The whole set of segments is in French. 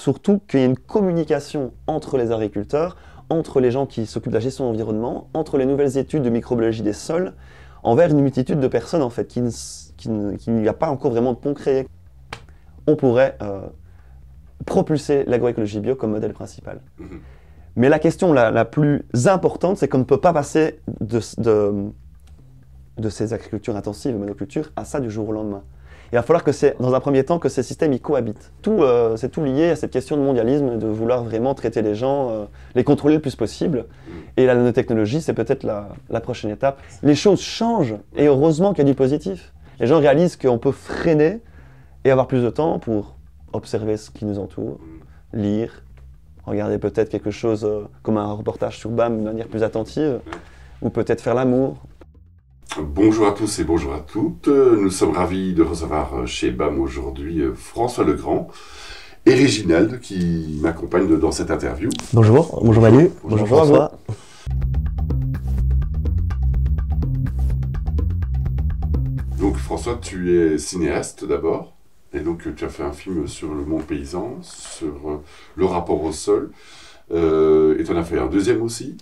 surtout qu'il y ait une communication entre les agriculteurs, entre les gens qui s'occupent de la gestion de l'environnement, entre les nouvelles études de microbiologie des sols, envers une multitude de personnes en fait, qu'il n'y a pas encore vraiment de pont créé. On pourrait propulser l'agroécologie bio comme modèle principal. Mais la question la plus importante, c'est qu'on ne peut pas passer de ces agricultures intensives, monocultures, à ça du jour au lendemain. Il va falloir que dans un premier temps, que ces systèmes y cohabitent. C'est tout lié à cette question de mondialisme, de vouloir vraiment traiter les gens, les contrôler le plus possible. Et la nanotechnologie, c'est peut-être la prochaine étape. Les choses changent, et heureusement qu'il y a du positif. Les gens réalisent qu'on peut freiner et avoir plus de temps pour observer ce qui nous entoure, lire, regarder peut-être quelque chose comme un reportage sur BAM de manière plus attentive, ou peut-être faire l'amour. Bonjour à tous et bonjour à toutes. Nous sommes ravis de recevoir chez BAM aujourd'hui François Legrand et Réginald qui m'accompagnent dans cette interview. Bonjour, bonjour Manu, bonjour François. Donc François, tu es cinéaste d'abord. Et donc, tu as fait un film sur le monde paysan, sur le rapport au sol. Et tu en as fait un deuxième aussi.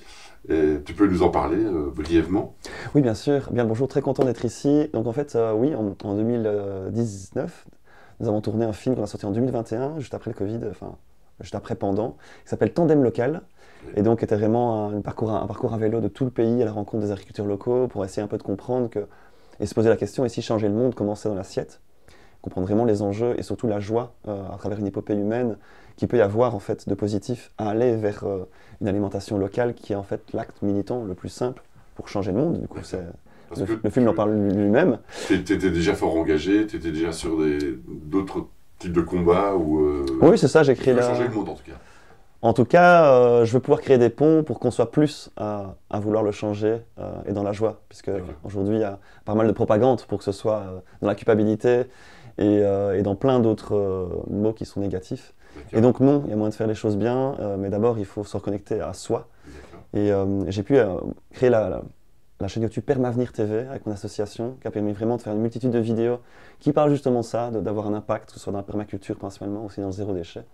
Et tu peux nous en parler brièvement? Oui, bien sûr. Bien, bonjour, très content d'être ici. Donc, en fait, oui, en 2019, nous avons tourné un film qu'on a sorti en 2021, juste après le Covid, enfin, juste après, pendant, qui s'appelle Tandem Local. Et donc, était vraiment un parcours à vélo de tout le pays à la rencontre des agriculteurs locaux pour essayer un peu de comprendre et se poser la question, et si changer le monde commençait dans l'assiette? Comprendre vraiment les enjeux et surtout la joie à travers une épopée humaine qui peut y avoir en fait de positif à aller vers une alimentation locale qui est en fait l'acte militant le plus simple pour changer le monde. Du coup, le film en parle lui-même. Tu étais déjà fort engagé, tu étais déjà sur d'autres types de combats ou oui, c'est ça, j'ai créé changer le monde en tout cas. En tout cas, je veux pouvoir créer des ponts pour qu'on soit plus à vouloir le changer et dans la joie, puisque aujourd'hui il y a pas mal de propagande pour que ce soit dans la culpabilité et dans plein d'autres mots qui sont négatifs. Et donc non, il y a moyen de faire les choses bien, mais d'abord il faut se reconnecter à soi. Et j'ai pu créer la chaîne YouTube Permavenir TV avec mon association, qui a permis vraiment de faire une multitude de vidéos qui parlent justement de ça, d'avoir un impact, que ce soit dans la permaculture principalement, aussi dans le zéro déchet.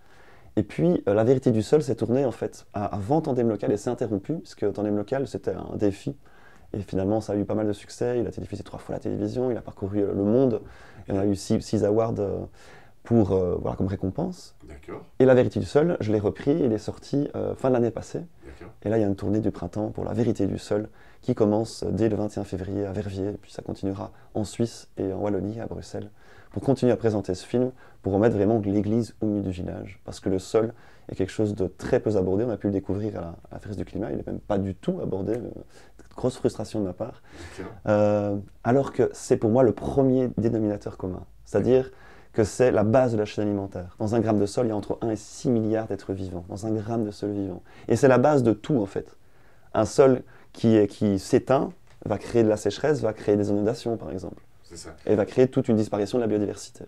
Et puis La vérité du sol s'est tournée en fait avant Tandem Local et s'est interrompu, puisque Tandem Local c'était un défi. Et finalement, ça a eu pas mal de succès. Il a été diffusé 3 fois à la télévision, il a parcouru le monde. Il en a eu 6 awards voilà, comme récompense. Et La vérité du sol, je l'ai repris, il est sorti fin de l'année passée. Et là, il y a une tournée du printemps pour La vérité du sol qui commence dès le 21 février à Verviers. Et puis ça continuera en Suisse et en Wallonie, à Bruxelles, pour continuer à présenter ce film, pour remettre vraiment l'église au milieu du village. Parce que le sol est quelque chose de très peu abordé. On a pu le découvrir à la Fête du climat. Il n'est même pas du tout abordé. Grosse frustration de ma part. Alors que c'est pour moi le premier dénominateur commun. C'est-à-dire que c'est la base de la chaîne alimentaire. Dans un gramme de sol, il y a entre 1 et 6 milliards d'êtres vivants. Dans un gramme de sol vivant. Et c'est la base de tout en fait. Un sol qui s'éteint va créer de la sécheresse, va créer des inondations par exemple. C'est ça. Et va créer toute une disparition de la biodiversité.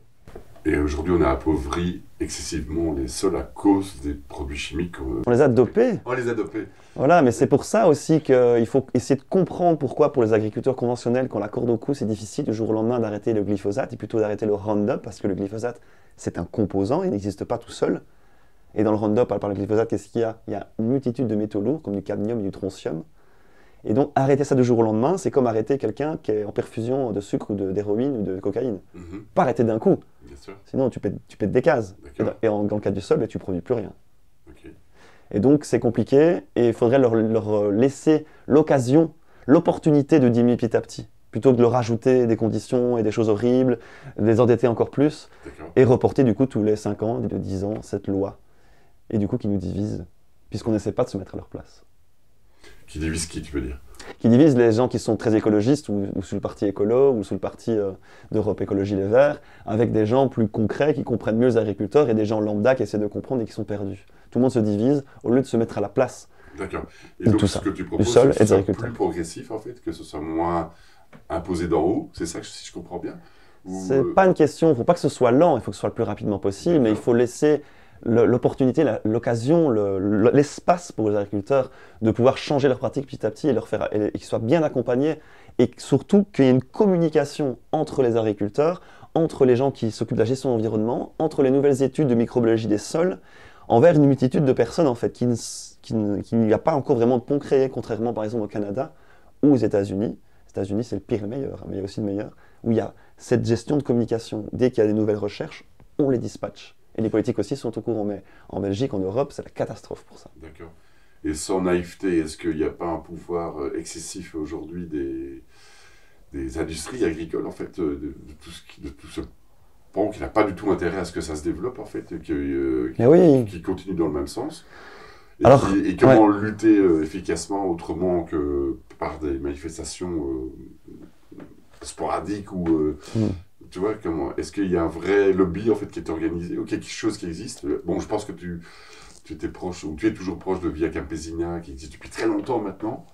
Et aujourd'hui, on a appauvri excessivement les sols à cause des produits chimiques. On les a dopés. On les a dopés. Voilà, mais c'est pour ça aussi qu'il faut essayer de comprendre pourquoi pour les agriculteurs conventionnels, quand la corde au cou, c'est difficile du jour au lendemain d'arrêter le glyphosate et plutôt d'arrêter le Roundup, parce que le glyphosate, c'est un composant, il n'existe pas tout seul. Et dans le Roundup, par le glyphosate, qu'est-ce qu'il y a? Il y a une multitude de métaux lourds, comme du cadmium et du strontium. Et donc, arrêter ça du jour au lendemain, c'est comme arrêter quelqu'un qui est en perfusion de sucre ou d'héroïne ou de cocaïne. Pas arrêter d'un coup. Bien sûr. Sinon, tu pètes des cases. Et dans le cas du sol, tu ne produis plus rien. Et donc, c'est compliqué et il faudrait leur laisser l'occasion, l'opportunité de diminuer petit à petit, plutôt que de leur rajouter des conditions et des choses horribles, de les endetter encore plus, et reporter du coup tous les 5 ans, de 10 ans, cette loi, et du coup qui nous divise, puisqu'on n'essaie pas de se mettre à leur place. Qui divise qui, tu veux dire? Qui divise les gens qui sont très écologistes, ou sous le parti écolo, ou sous le parti d'Europe Écologie Les Verts, avec des gens plus concrets qui comprennent mieux les agriculteurs, et des gens lambda qui essaient de comprendre et qui sont perdus. Tout le monde se divise au lieu de se mettre à la place. D'accord. Et donc, ce que tu proposes, du sol c'est et des agriculteurs. Plus progressif, en fait, que ce soit moins imposé d'en haut, c'est ça, si je comprends bien? C'est pas une question, il ne faut pas que ce soit lent, il faut que ce soit le plus rapidement possible, mais il faut laisser l'opportunité, l'occasion, l'espace pour les agriculteurs de pouvoir changer leurs pratiques petit à petit et qu'ils soient bien accompagnés, et surtout qu'il y ait une communication entre les agriculteurs, entre les gens qui s'occupent de la gestion de l'environnement, entre les nouvelles études de microbiologie des sols, envers une multitude de personnes en fait, qu'il n'y a pas encore vraiment de pont créé, contrairement par exemple au Canada ou aux États-Unis. Les États-Unis, c'est le pire et le meilleur, mais il y a aussi le meilleur, où il y a cette gestion de communication. Dès qu'il y a des nouvelles recherches, on les dispatche. Et les politiques aussi sont au courant, mais en Belgique, en Europe, c'est la catastrophe pour ça. D'accord. Et sans naïveté, est-ce qu'il n'y a pas un pouvoir excessif aujourd'hui des industries agricoles, en fait, de tout ce pan qui n'a pas du tout intérêt à ce que ça se développe, en fait, qui continue dans le même sens? Et comment lutter efficacement autrement que par des manifestations sporadiques ou tu vois, est-ce qu'il y a un vrai lobby en fait qui est organisé ou quelque chose qui existe? Bon, je pense que tu étais proche, ou tu es toujours proche de Via Campesina, qui existe depuis très longtemps maintenant,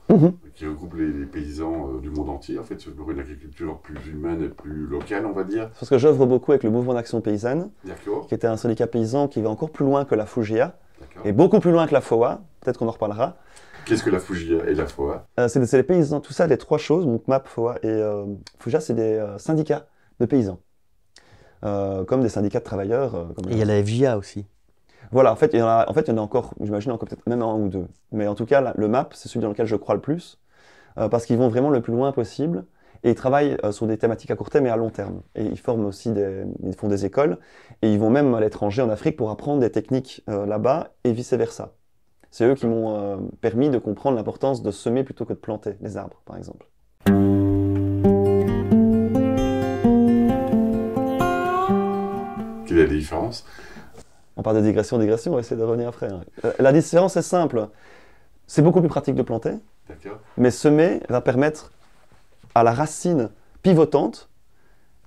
qui regroupe les paysans du monde entier, en fait, pour une agriculture plus humaine et plus locale, on va dire. C'est ce que j'œuvre beaucoup avec le Mouvement d'Action Paysanne, qui était un syndicat paysan qui va encore plus loin que la FUJIA, et beaucoup plus loin que la FOA, peut-être qu'on en reparlera. Qu'est-ce que la FUJIA et la FOA? C'est les paysans, tout ça, les trois choses, donc MAP, FOA et FUJIA, c'est des syndicats de paysans, comme des syndicats de travailleurs. Et il y a la FJA aussi. Voilà, en fait, il y en a encore, j'imagine encore peut-être même un ou deux. Mais en tout cas, le MAP, c'est celui dans lequel je crois le plus, parce qu'ils vont vraiment le plus loin possible, et ils travaillent sur des thématiques à court terme et à long terme. Et ils forment aussi ils font des écoles, et ils vont même à l'étranger, en Afrique, pour apprendre des techniques là-bas, et vice-versa. C'est eux qui m'ont permis de comprendre l'importance de semer plutôt que de planter les arbres, par exemple. Quelle est la différence? On parle de digression, on va essayer de revenir après. La différence est simple. C'est beaucoup plus pratique de planter, mais semer va permettre à la racine pivotante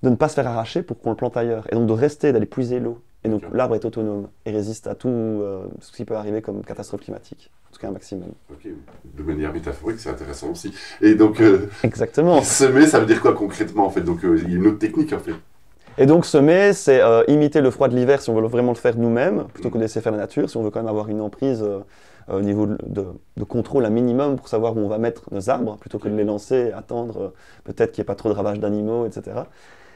de ne pas se faire arracher pour qu'on le plante ailleurs, et donc de rester, d'aller puiser l'eau. Et donc l'arbre est autonome et résiste à tout ce qui peut arriver comme catastrophe climatique, en tout cas un maximum. Ok, de manière métaphorique, c'est intéressant aussi. Et donc, exactement. Semer, ça veut dire quoi concrètement en fait? Donc il y a une autre technique en fait. Et donc semer, c'est imiter le froid de l'hiver si on veut vraiment le faire nous-mêmes, plutôt que de laisser faire la nature, si on veut quand même avoir une emprise au niveau de contrôle un minimum pour savoir où on va mettre nos arbres, plutôt que de les lancer et attendre peut-être qu'il n'y ait pas trop de ravages d'animaux, etc.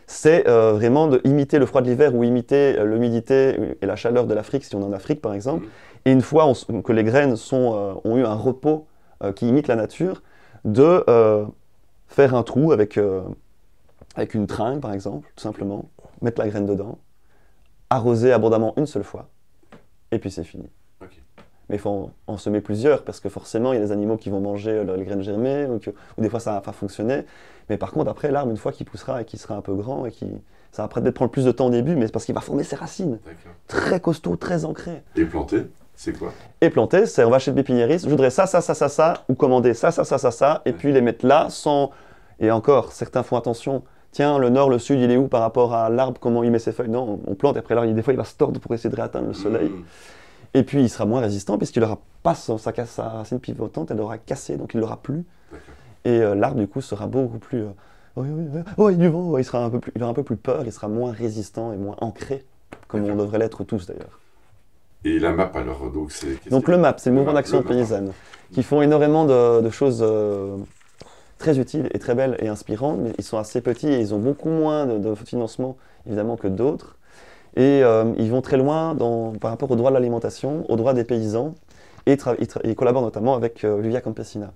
C'est vraiment d'imiter le froid de l'hiver ou imiter l'humidité et la chaleur de l'Afrique, si on est en Afrique par exemple. Et une fois que les graines ont eu un repos qui imite la nature, de faire un trou avec une tringle par exemple, tout simplement, mettre la graine dedans, arroser abondamment une seule fois, et puis c'est fini. Mais il faut en semer plusieurs, parce que forcément, il y a des animaux qui vont manger les graines germées, ou des fois ça va pas fonctionner. Mais par contre, après, l'arbre, une fois qu'il poussera et qu'il sera un peu grand, ça va peut-être prendre plus de temps au début, mais c'est parce qu'il va former ses racines. Très costaud, très ancré. Et planter, c'est quoi? Et planter, c'est on va chez le pépiniériste, je voudrais ça, ou commander ça, et puis les mettre là, sans... Et encore, certains font attention. Tiens, le nord, le sud, il est où par rapport à l'arbre, comment il met ses feuilles? Non, on plante, et après l'arbre, des fois, il va se tordre pour essayer de réatteindre le soleil. Et puis, il sera moins résistant, puisqu'il n'aura pas sa racine pivotante, elle aura cassé, donc il l'aura plus. Et l'arbre, du coup, sera beaucoup plus... il y a du vent, il aura un peu plus peur, il sera moins résistant et moins ancré, comme on devrait l'être tous, d'ailleurs. Et la MAP, alors, donc c'est... Donc le MAP, c'est le Mouvement d'Action Paysanne, qui font énormément de choses... très utiles et très belles et inspirantes, mais ils sont assez petits et ils ont beaucoup moins de financement, évidemment, que d'autres. Et ils vont très loin par rapport au droit de l'alimentation, au droit des paysans, et ils collaborent notamment avec Via Campesina.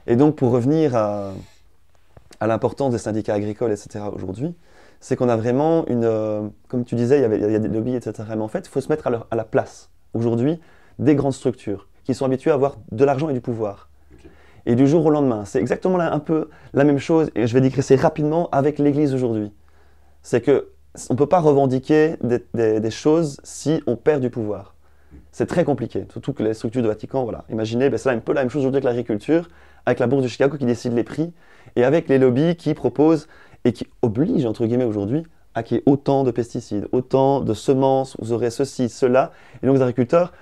Et donc, pour revenir à l'importance des syndicats agricoles, etc., aujourd'hui, c'est qu'on a vraiment comme tu disais, il y a des lobbies, etc., mais en fait, il faut se mettre à la place, aujourd'hui, des grandes structures qui sont habituées à avoir de l'argent et du pouvoir. Et du jour au lendemain, c'est exactement un peu la même chose, et je vais digresser rapidement avec l'Église aujourd'hui. C'est qu'on ne peut pas revendiquer des choses si on perd du pouvoir. C'est très compliqué, surtout que les structures de Vatican, voilà. Imaginez, c'est un peu la même chose aujourd'hui avec l'agriculture, avec la bourse de Chicago qui décide les prix, et avec les lobbies qui proposent et qui obligent, entre guillemets aujourd'hui, à qu'il y ait autant de pesticides, autant de semences, vous aurez ceci, cela. Et donc les agriculteurs,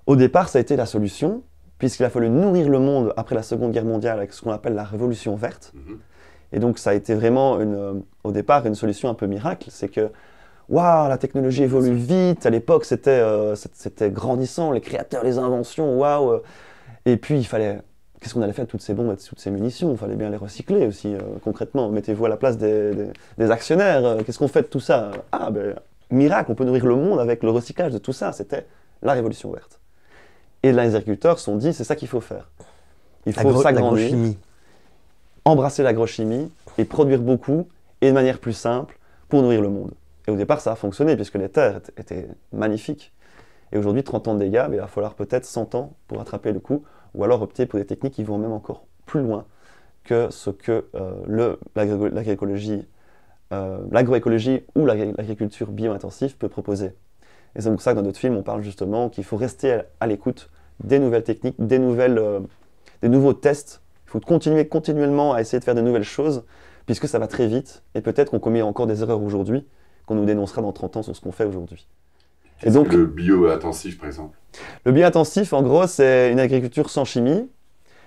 au départ, ça a été la solution, puisqu'il a fallu nourrir le monde après la Seconde Guerre mondiale avec ce qu'on appelle la Révolution verte. Et donc ça a été vraiment, au départ, une solution un peu miracle. C'est que, waouh, la technologie évolue vite, à l'époque c'était grandissant, les créateurs, les inventions, waouh. Et puis il fallait, qu'est-ce qu'on allait faire de toutes ces bombes et de toutes ces munitions? Il fallait bien les recycler aussi, concrètement. Mettez-vous à la place des actionnaires, qu'est-ce qu'on fait de tout ça? miracle, on peut nourrir le monde avec le recyclage de tout ça. C'était la révolution verte. Et les agriculteurs se sont dit, c'est ça qu'il faut faire. Il faut s'agrandir, embrasser l'agrochimie et produire beaucoup et de manière plus simple pour nourrir le monde. Et au départ, ça a fonctionné puisque les terres étaient magnifiques. Et aujourd'hui, 30 ans de dégâts, il va falloir peut-être 100 ans pour rattraper le coup, ou alors opter pour des techniques qui vont même encore plus loin que ce que l'agroécologie ou l'agriculture bio-intensive peut proposer. Et c'est pour ça que dans notre film, on parle justement qu'il faut rester à l'écoute des nouvelles techniques, des nouveaux tests. Il faut continuer continuellement à essayer de faire de nouvelles choses, puisque ça va très vite, et peut-être qu'on commet encore des erreurs aujourd'hui, qu'on nous dénoncera dans 30 ans sur ce qu'on fait aujourd'hui. Et donc, le bio-intensif, par exemple? Le bio-intensif, en gros, c'est une agriculture sans chimie,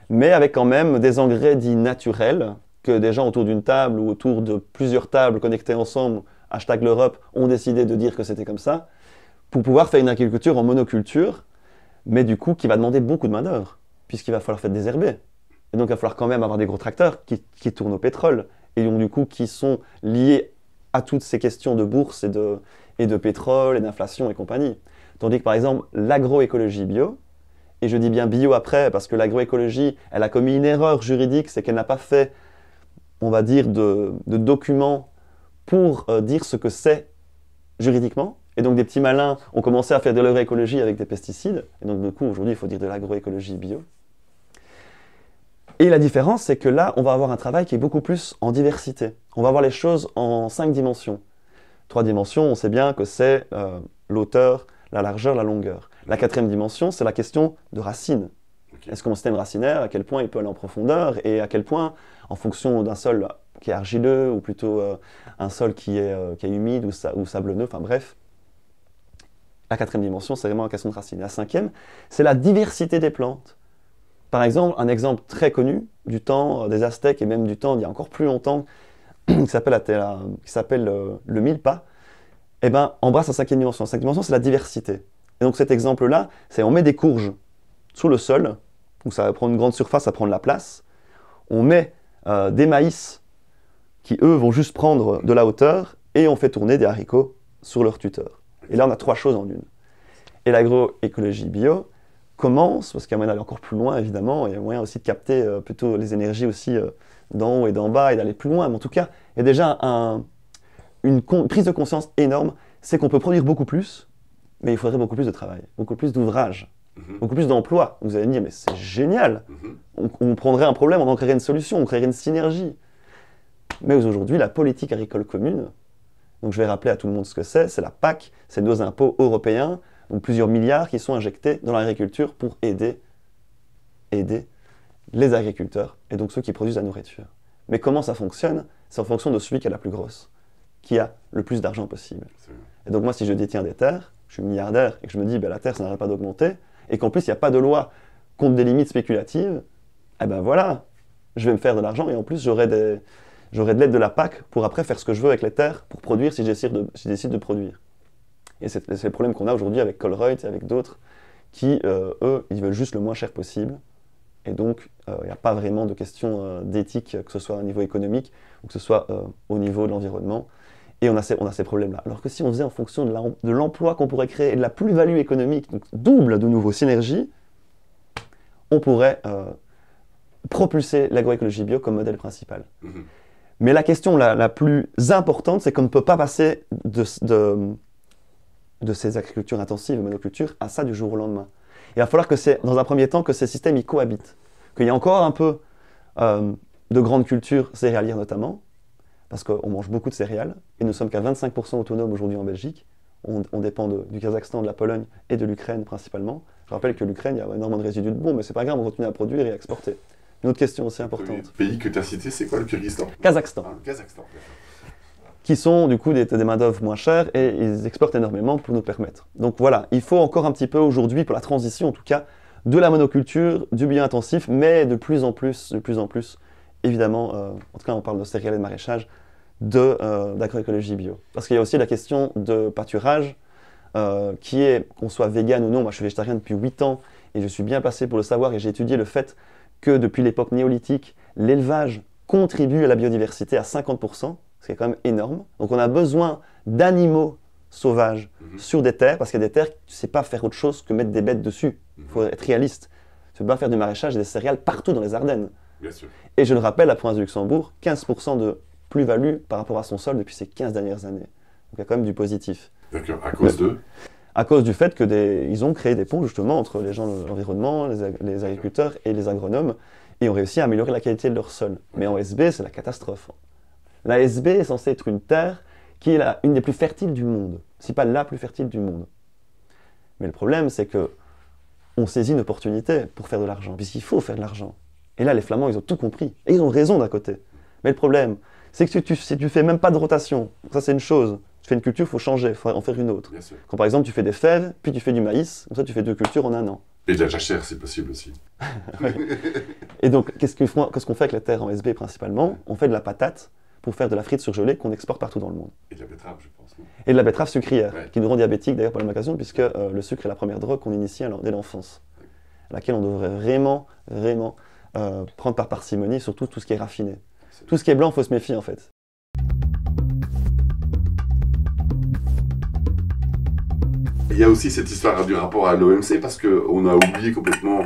mais avec quand même des engrais dits naturels, que des gens autour d'une table ou autour de plusieurs tables connectées ensemble, #l'Europe, ont décidé de dire que c'était comme ça, pour pouvoir faire une agriculture en monoculture, mais du coup qui va demander beaucoup de main-d'œuvre, puisqu'il va falloir faire désherber. Et donc il va falloir quand même avoir des gros tracteurs qui tournent au pétrole, et donc du coup qui sont liés à toutes ces questions de bourse et de pétrole et d'inflation et compagnie. Tandis que par exemple l'agroécologie bio, et je dis bien bio après parce que l'agroécologie, elle a commis une erreur juridique, c'est qu'elle n'a pas fait, on va dire, de documents pour dire ce que c'est juridiquement. Et donc des petits malins ont commencé à faire de l'agroécologie avec des pesticides. Et donc du coup, aujourd'hui, il faut dire de l'agroécologie bio. Et la différence, c'est que là, on va avoir un travail qui est beaucoup plus en diversité. On va voir les choses en 5 dimensions. 3 dimensions, on sait bien que c'est l'auteur, la largeur, la longueur. La 4e dimension, c'est la question de racines. Okay. Est-ce que mon système racinaire, à quel point il peut aller en profondeur et à quel point, en fonction d'un sol qui est argileux ou plutôt un sol qui est humide ou sablonneux, enfin bref. La 4e dimension, c'est vraiment la question de racines. La 5e, c'est la diversité des plantes. Par exemple, un exemple très connu du temps des Aztèques et même du temps d'il y a encore plus longtemps, qui s'appelle le milpa, eh ben, embrasse la 5e dimension. La 5e dimension, c'est la diversité. Et donc cet exemple-là, c'est on met des courges sous le sol, donc ça va prendre une grande surface, ça prend de la place. On met des maïs qui, eux, vont juste prendre de la hauteur, et on fait tourner des haricots sur leur tuteur. Et là, on a 3 choses en une. Et l'agroécologie bio commence, parce qu'il y a moyen d'aller encore plus loin, évidemment, il y a moyen aussi de capter plutôt les énergies aussi d'en haut et d'en bas, et d'aller plus loin. Mais en tout cas, il y a déjà une prise de conscience énorme, c'est qu'on peut produire beaucoup plus, mais il faudrait beaucoup plus de travail, beaucoup plus d'ouvrages, beaucoup plus d'emplois. Vous allez me dire, mais c'est génial, on prendrait un problème, on en créerait une solution, on créerait une synergie. Mais aujourd'hui, la politique agricole commune, donc je vais rappeler à tout le monde ce que c'est la PAC, c'est nos impôts européens, donc plusieurs milliards qui sont injectés dans l'agriculture pour aider les agriculteurs, et donc ceux qui produisent la nourriture. Mais comment ça fonctionne? C'est en fonction de celui qui a la plus grosse, qui a le plus d'argent possible. Et donc moi, si je détiens des terres, je suis milliardaire, et que je me dis, ben, la terre, ça n'arrête pas d'augmenter, et qu'en plus, il n'y a pas de loi contre des limites spéculatives, eh ben voilà, je vais me faire de l'argent, et en plus, j'aurai de l'aide de la PAC pour après faire ce que je veux avec les terres, pour produire si je décide de produire. Et c'est le problème qu'on a aujourd'hui avec Colruyt et avec d'autres, qui, eux, ils veulent juste le moins cher possible, et donc, il n'y a pas vraiment de question d'éthique, que ce soit au niveau économique, ou que ce soit au niveau de l'environnement. Et on a ces problèmes-là. Alors que si on faisait en fonction de l'emploi qu'on pourrait créer et de la plus-value économique, donc double de nouveau synergie, on pourrait propulser l'agroécologie bio comme modèle principal. Mais la question la plus importante, c'est qu'on ne peut pas passer de ces agricultures intensives, monocultures, à ça du jour au lendemain. Il va falloir que dans un premier temps, que ces systèmes y cohabitent. Qu'il y ait encore un peu de grandes cultures céréalières notamment, parce qu'on mange beaucoup de céréales, et nous sommes qu'à 25% autonomes aujourd'hui en Belgique. On dépend du Kazakhstan, de la Pologne et de l'Ukraine principalement. Je rappelle que l'Ukraine, il y a énormément de résidus de bombes, mais c'est pas grave, on continue à produire et à exporter. Une autre question aussi importante. Le pays que tu as cité, c'est quoi, le Kyrgyzstan? Kazakhstan. Ah, le Kazakhstan. Qui sont du coup des main-d'œuvre moins chères, et ils exportent énormément pour nous permettre. Donc voilà, il faut encore un petit peu aujourd'hui, pour la transition en tout cas, de la monoculture, du bio-intensif, mais de plus en plus, évidemment, en tout cas on parle de céréales et de maraîchage, d'agroécologie bio. Parce qu'il y a aussi la question de pâturage, qui est, qu'on soit vegan ou non, moi je suis végétarien depuis 8 ans, et je suis bien placé pour le savoir, et j'ai étudié le fait que depuis l'époque néolithique, l'élevage contribue à la biodiversité à 50%, ce qui est quand même énorme. Donc on a besoin d'animaux sauvages sur des terres, parce qu'il y a des terres, tu ne sais pas faire autre chose que mettre des bêtes dessus. Il faut être réaliste. Tu ne peux pas faire du maraîchage et des céréales partout dans les Ardennes. Bien sûr. Et je le rappelle, la province de Luxembourg, 15% de plus-value par rapport à son sol depuis ces 15 dernières années. Donc il y a quand même du positif. D'accord, à cause de À cause du fait qu'ils ont créé des ponts justement entre les gens de l'environnement, les agriculteurs et les agronomes, et ont réussi à améliorer la qualité de leur sol. Mais en SB, c'est la catastrophe. La SB est censée être une terre qui est une des plus fertiles du monde, si pas la plus fertile du monde. Mais le problème, c'est que on saisit une opportunité pour faire de l'argent, puisqu'il faut faire de l'argent. Et là, les Flamands, ils ont tout compris. Et ils ont raison d'un côté. Mais le problème, c'est que si tu fais même pas de rotation, ça c'est une chose. Tu fais une culture, il faut changer, il faut en faire une autre. Quand par exemple tu fais des fèves, puis tu fais du maïs, comme ça tu fais 2 cultures en un an. Et de la jachère, c'est possible aussi. Et donc, qu'est-ce qu'on fait avec la terre en SB principalement? On fait de la patate pour faire de la frite surgelée qu'on exporte partout dans le monde. Et de la betterave, je pense. Non et de la betterave sucrière, qui nous rend diabétiques d'ailleurs par la même occasion, puisque le sucre est la première drogue qu'on initie dès l'enfance, à laquelle on devrait vraiment prendre par parcimonie, surtout tout ce qui est raffiné. Tout ce qui est blanc, il faut se méfier en fait. Il y a aussi cette histoire du rapport à l'OMC, parce qu'on a oublié complètement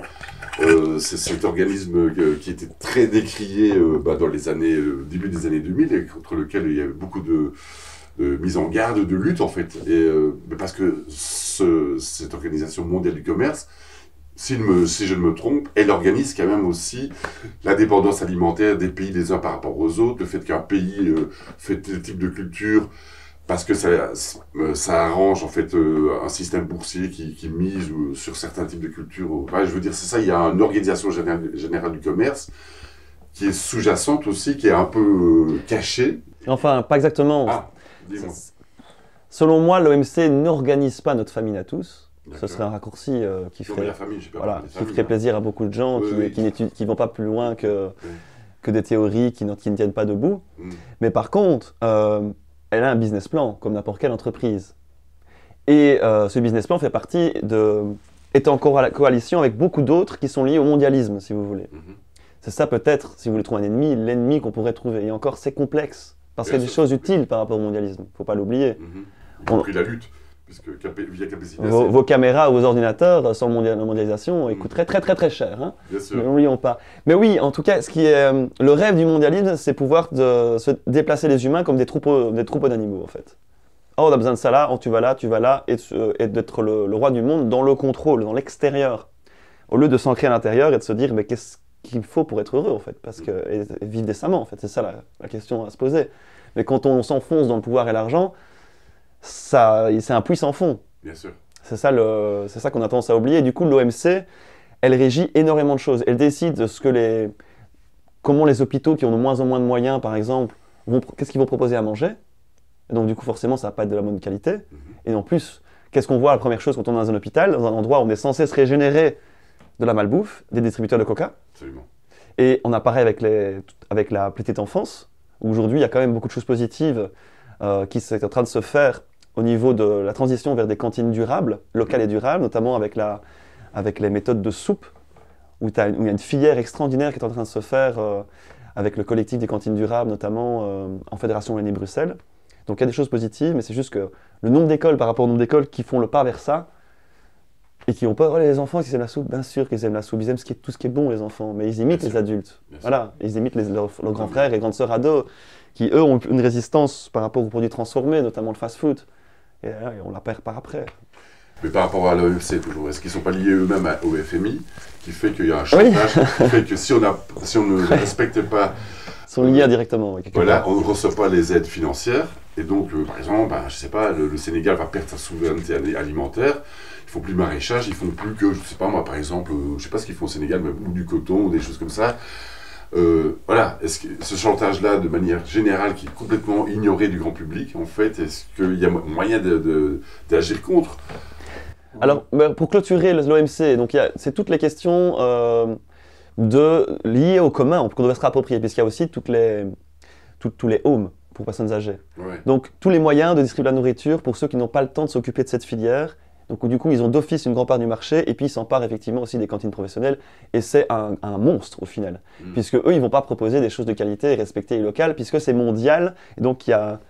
cet organisme qui était très décrié dans les années, début des années 2000, et contre lequel il y avait beaucoup de mise en garde, de lutte en fait. Et, parce que cette organisation mondiale du commerce, si je ne me trompe, elle organise quand même aussi la dépendance alimentaire des pays les uns par rapport aux autres, le fait qu'un pays fait tel type de culture, parce que ça arrange en fait un système boursier qui mise sur certains types de cultures. Enfin, je veux dire, c'est ça, il y a une organisation générale du commerce qui est sous-jacente aussi, qui est un peu cachée. Enfin, pas exactement. Ah, dis-moi. Selon moi, l'OMC n'organise pas notre famine à tous. Ce serait un raccourci qui ferait plaisir à beaucoup de gens qui ne vont pas plus loin que des théories qui ne tiennent pas debout. Mais par contre, elle a un business plan, comme n'importe quelle entreprise. Et ce business plan fait partie est en coalition avec beaucoup d'autres qui sont liés au mondialisme, si vous voulez. C'est ça peut-être, si vous voulez trouver un ennemi, l'ennemi qu'on pourrait trouver. Et encore, c'est complexe, parce qu'il y a des choses utiles par rapport au mondialisme, il ne faut pas l'oublier. Y compris la lutte. Puisque via vos caméras ou vos ordinateurs sans la mondialisation ils coûteraient très cher. Hein. Bien sûr. N'oublions pas. Mais oui, en tout cas, le rêve du mondialisme, c'est pouvoir se déplacer les humains comme des troupeaux d'animaux, en fait. Oh, on a besoin de ça là, oh, tu vas là, et d'être le roi du monde dans le contrôle, dans l'extérieur. Au lieu de s'ancrer à l'intérieur et de se dire, mais qu'est-ce qu'il faut pour être heureux, en fait, et vivre décemment, en fait. C'est ça la question à se poser. Mais quand on s'enfonce dans le pouvoir et l'argent, c'est un puits sans fond. Bien sûr. C'est ça qu'on a tendance à oublier. Et du coup, l'OMC, elle régit énormément de choses. Elle décide de comment les hôpitaux qui ont de moins en moins de moyens, par exemple, qu'est-ce qu'ils vont proposer à manger. Et donc, du coup, forcément, ça va pas être de la bonne qualité. Et en plus, qu'est-ce qu'on voit la première chose quand on est dans un hôpital, dans un endroit où on est censé se régénérer de la malbouffe, des distributeurs de coca. Absolument. Et on apparaît avec la petite enfance, où aujourd'hui, il y a quand même beaucoup de choses positives qui sont en train de se faire au niveau de la transition vers des cantines durables, locales et durables, notamment avec les méthodes de soupe, où il y a une filière extraordinaire qui est en train de se faire avec le collectif des cantines durables, notamment en Fédération Wallonie-Bruxelles. Donc il y a des choses positives, mais c'est juste que le nombre d'écoles par rapport au nombre d'écoles qui font le pas vers ça, et qui ont peur, oh, les enfants qui aiment la soupe, bien sûr qu'ils aiment la soupe, ils aiment tout ce qui est bon, les enfants, mais ils imitent les adultes. Voilà, ils imitent leurs grands frères et grandes sœurs ados, qui eux ont une résistance par rapport aux produits transformés, notamment le fast-food. Et on la perd par après. Mais par rapport à l'OMC toujours, est-ce qu'ils ne sont pas liés eux-mêmes au FMI, qui fait qu'il y a un chantage, qui fait que si on ne respecte pas... Ils sont liés indirectement. Voilà, on ne reçoit pas les aides financières, et donc, par exemple, je ne sais pas, le Sénégal va perdre sa souveraineté alimentaire, ils ne font plus de maraîchage, ils ne font plus que, je ne sais pas moi, par exemple, je ne sais pas ce qu'ils font au Sénégal, mais ou du coton, ou des choses comme ça. Voilà, est-ce que ce chantage-là, de manière générale, qui est complètement ignoré du grand public, en fait, est-ce qu'il y a moyen d'agir contre? Alors, pour clôturer l'OMC, donc c'est toutes les questions liées au commun qu'on devrait se réapproprier, puisqu'il y a aussi tous les homes pour personnes âgées. Ouais. Donc, tous les moyens de distribuer la nourriture pour ceux qui n'ont pas le temps de s'occuper de cette filière. Donc, du coup, ils ont d'office une grande part du marché, et puis ils s'emparent effectivement aussi des cantines professionnelles, et c'est un monstre au final, puisque eux, ils ne vont pas proposer des choses de qualité et respecter les locales, puisque c'est mondial, et donc il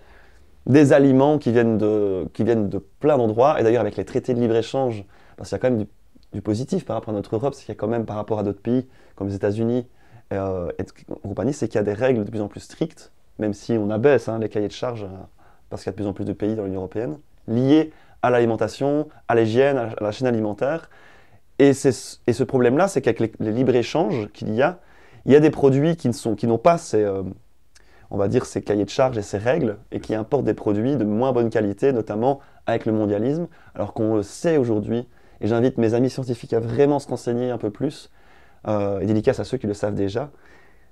des aliments qui viennent de plein d'endroits. Et d'ailleurs, avec les traités de libre-échange, parce qu'il y a quand même du positif par rapport à notre Europe, c'est qu'il y a quand même par rapport à d'autres pays, comme les États-Unis et compagnie, c'est qu'il y a des règles de plus en plus strictes, même si on abaisse les cahiers de charges, parce qu'il y a de plus en plus de pays dans l'Union européenne, liés à l'alimentation, à l'hygiène, à la chaîne alimentaire. Et ce problème-là, c'est qu'avec les libres-échanges qu'il y a des produits qui n'ont pas on va dire, ces cahiers de charges et ces règles, et qui importent des produits de moins bonne qualité, notamment avec le mondialisme, alors qu'on le sait aujourd'hui, et j'invite mes amis scientifiques à vraiment se renseigner un peu plus, et dédicace à ceux qui le savent déjà,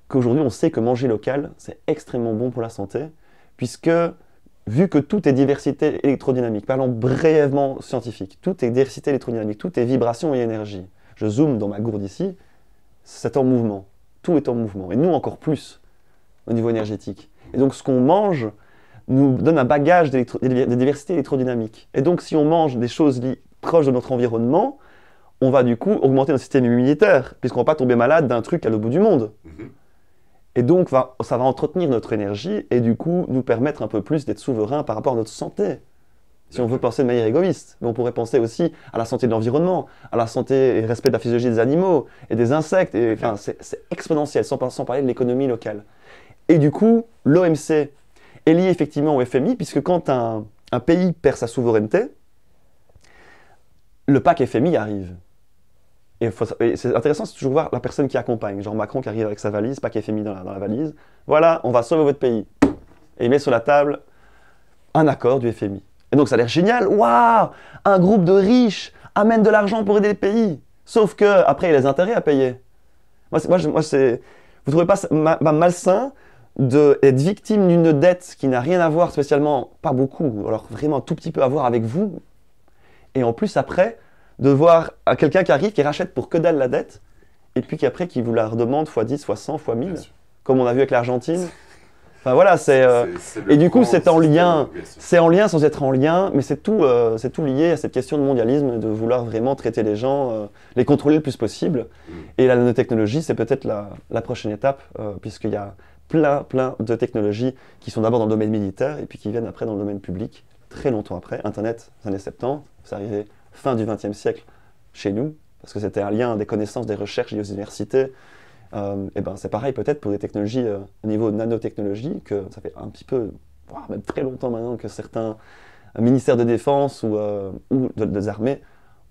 qu'aujourd'hui on sait que manger local, c'est extrêmement bon pour la santé, puisque vu que tout est diversité électrodynamique, parlons brièvement scientifique, tout est diversité électrodynamique, tout est vibration et énergie. Je zoome dans ma gourde ici, c'est en mouvement, tout est en mouvement, et nous encore plus au niveau énergétique. Et donc ce qu'on mange nous donne un bagage de diversité électrodynamique. Et donc si on mange des choses proches de notre environnement, on va du coup augmenter notre système immunitaire, puisqu'on ne va pas tomber malade d'un truc à l'autre bout du monde. Et donc ça va entretenir notre énergie et du coup nous permettre un peu plus d'être souverains par rapport à notre santé. Si on veut penser de manière égoïste, mais on pourrait penser aussi à la santé de l'environnement, à la santé et respect de la physiologie des animaux et des insectes. Enfin, c'est exponentiel, sans parler de l'économie locale. Et du coup, l'OMC est lié effectivement au FMI, puisque quand un pays perd sa souveraineté, le pack FMI arrive. Et c'est intéressant, c'est toujours voir la personne qui accompagne. Genre Macron qui arrive avec sa valise, pack FMI dans la valise. Voilà, on va sauver votre pays. Et il met sur la table un accord du FMI. Et donc ça a l'air génial. Waouh, un groupe de riches amène de l'argent pour aider les pays. Sauf qu'après, il y a les intérêts à payer. Vous ne trouvez pas malsain d'être victime d'une dette qui n'a rien à voir spécialement, pas beaucoup, alors vraiment un tout petit peu à voir avec vous, et en plus après, de voir quelqu'un qui arrive, qui rachète pour que dalle la dette, et puis qu'après qui vous la redemande fois 10, fois 100, fois 1000, comme on a vu avec l'Argentine. Enfin voilà, et du coup c'est en lien sans être en lien, mais c'est tout lié à cette question de mondialisme, de vouloir vraiment traiter les gens, les contrôler le plus possible. Et la nanotechnologie, c'est peut-être la prochaine étape, puisqu'il y a plein de technologies qui sont d'abord dans le domaine militaire et puis qui viennent après dans le domaine public, très longtemps après. Internet, années 70, c'est arrivé fin du XXe siècle chez nous, parce que c'était un lien des connaissances, des recherches liées aux universités. Et ben c'est pareil peut-être pour des technologies au niveau de nanotechnologie, que ça fait un petit peu, voire même très longtemps maintenant, que certains ministères de défense ou des armées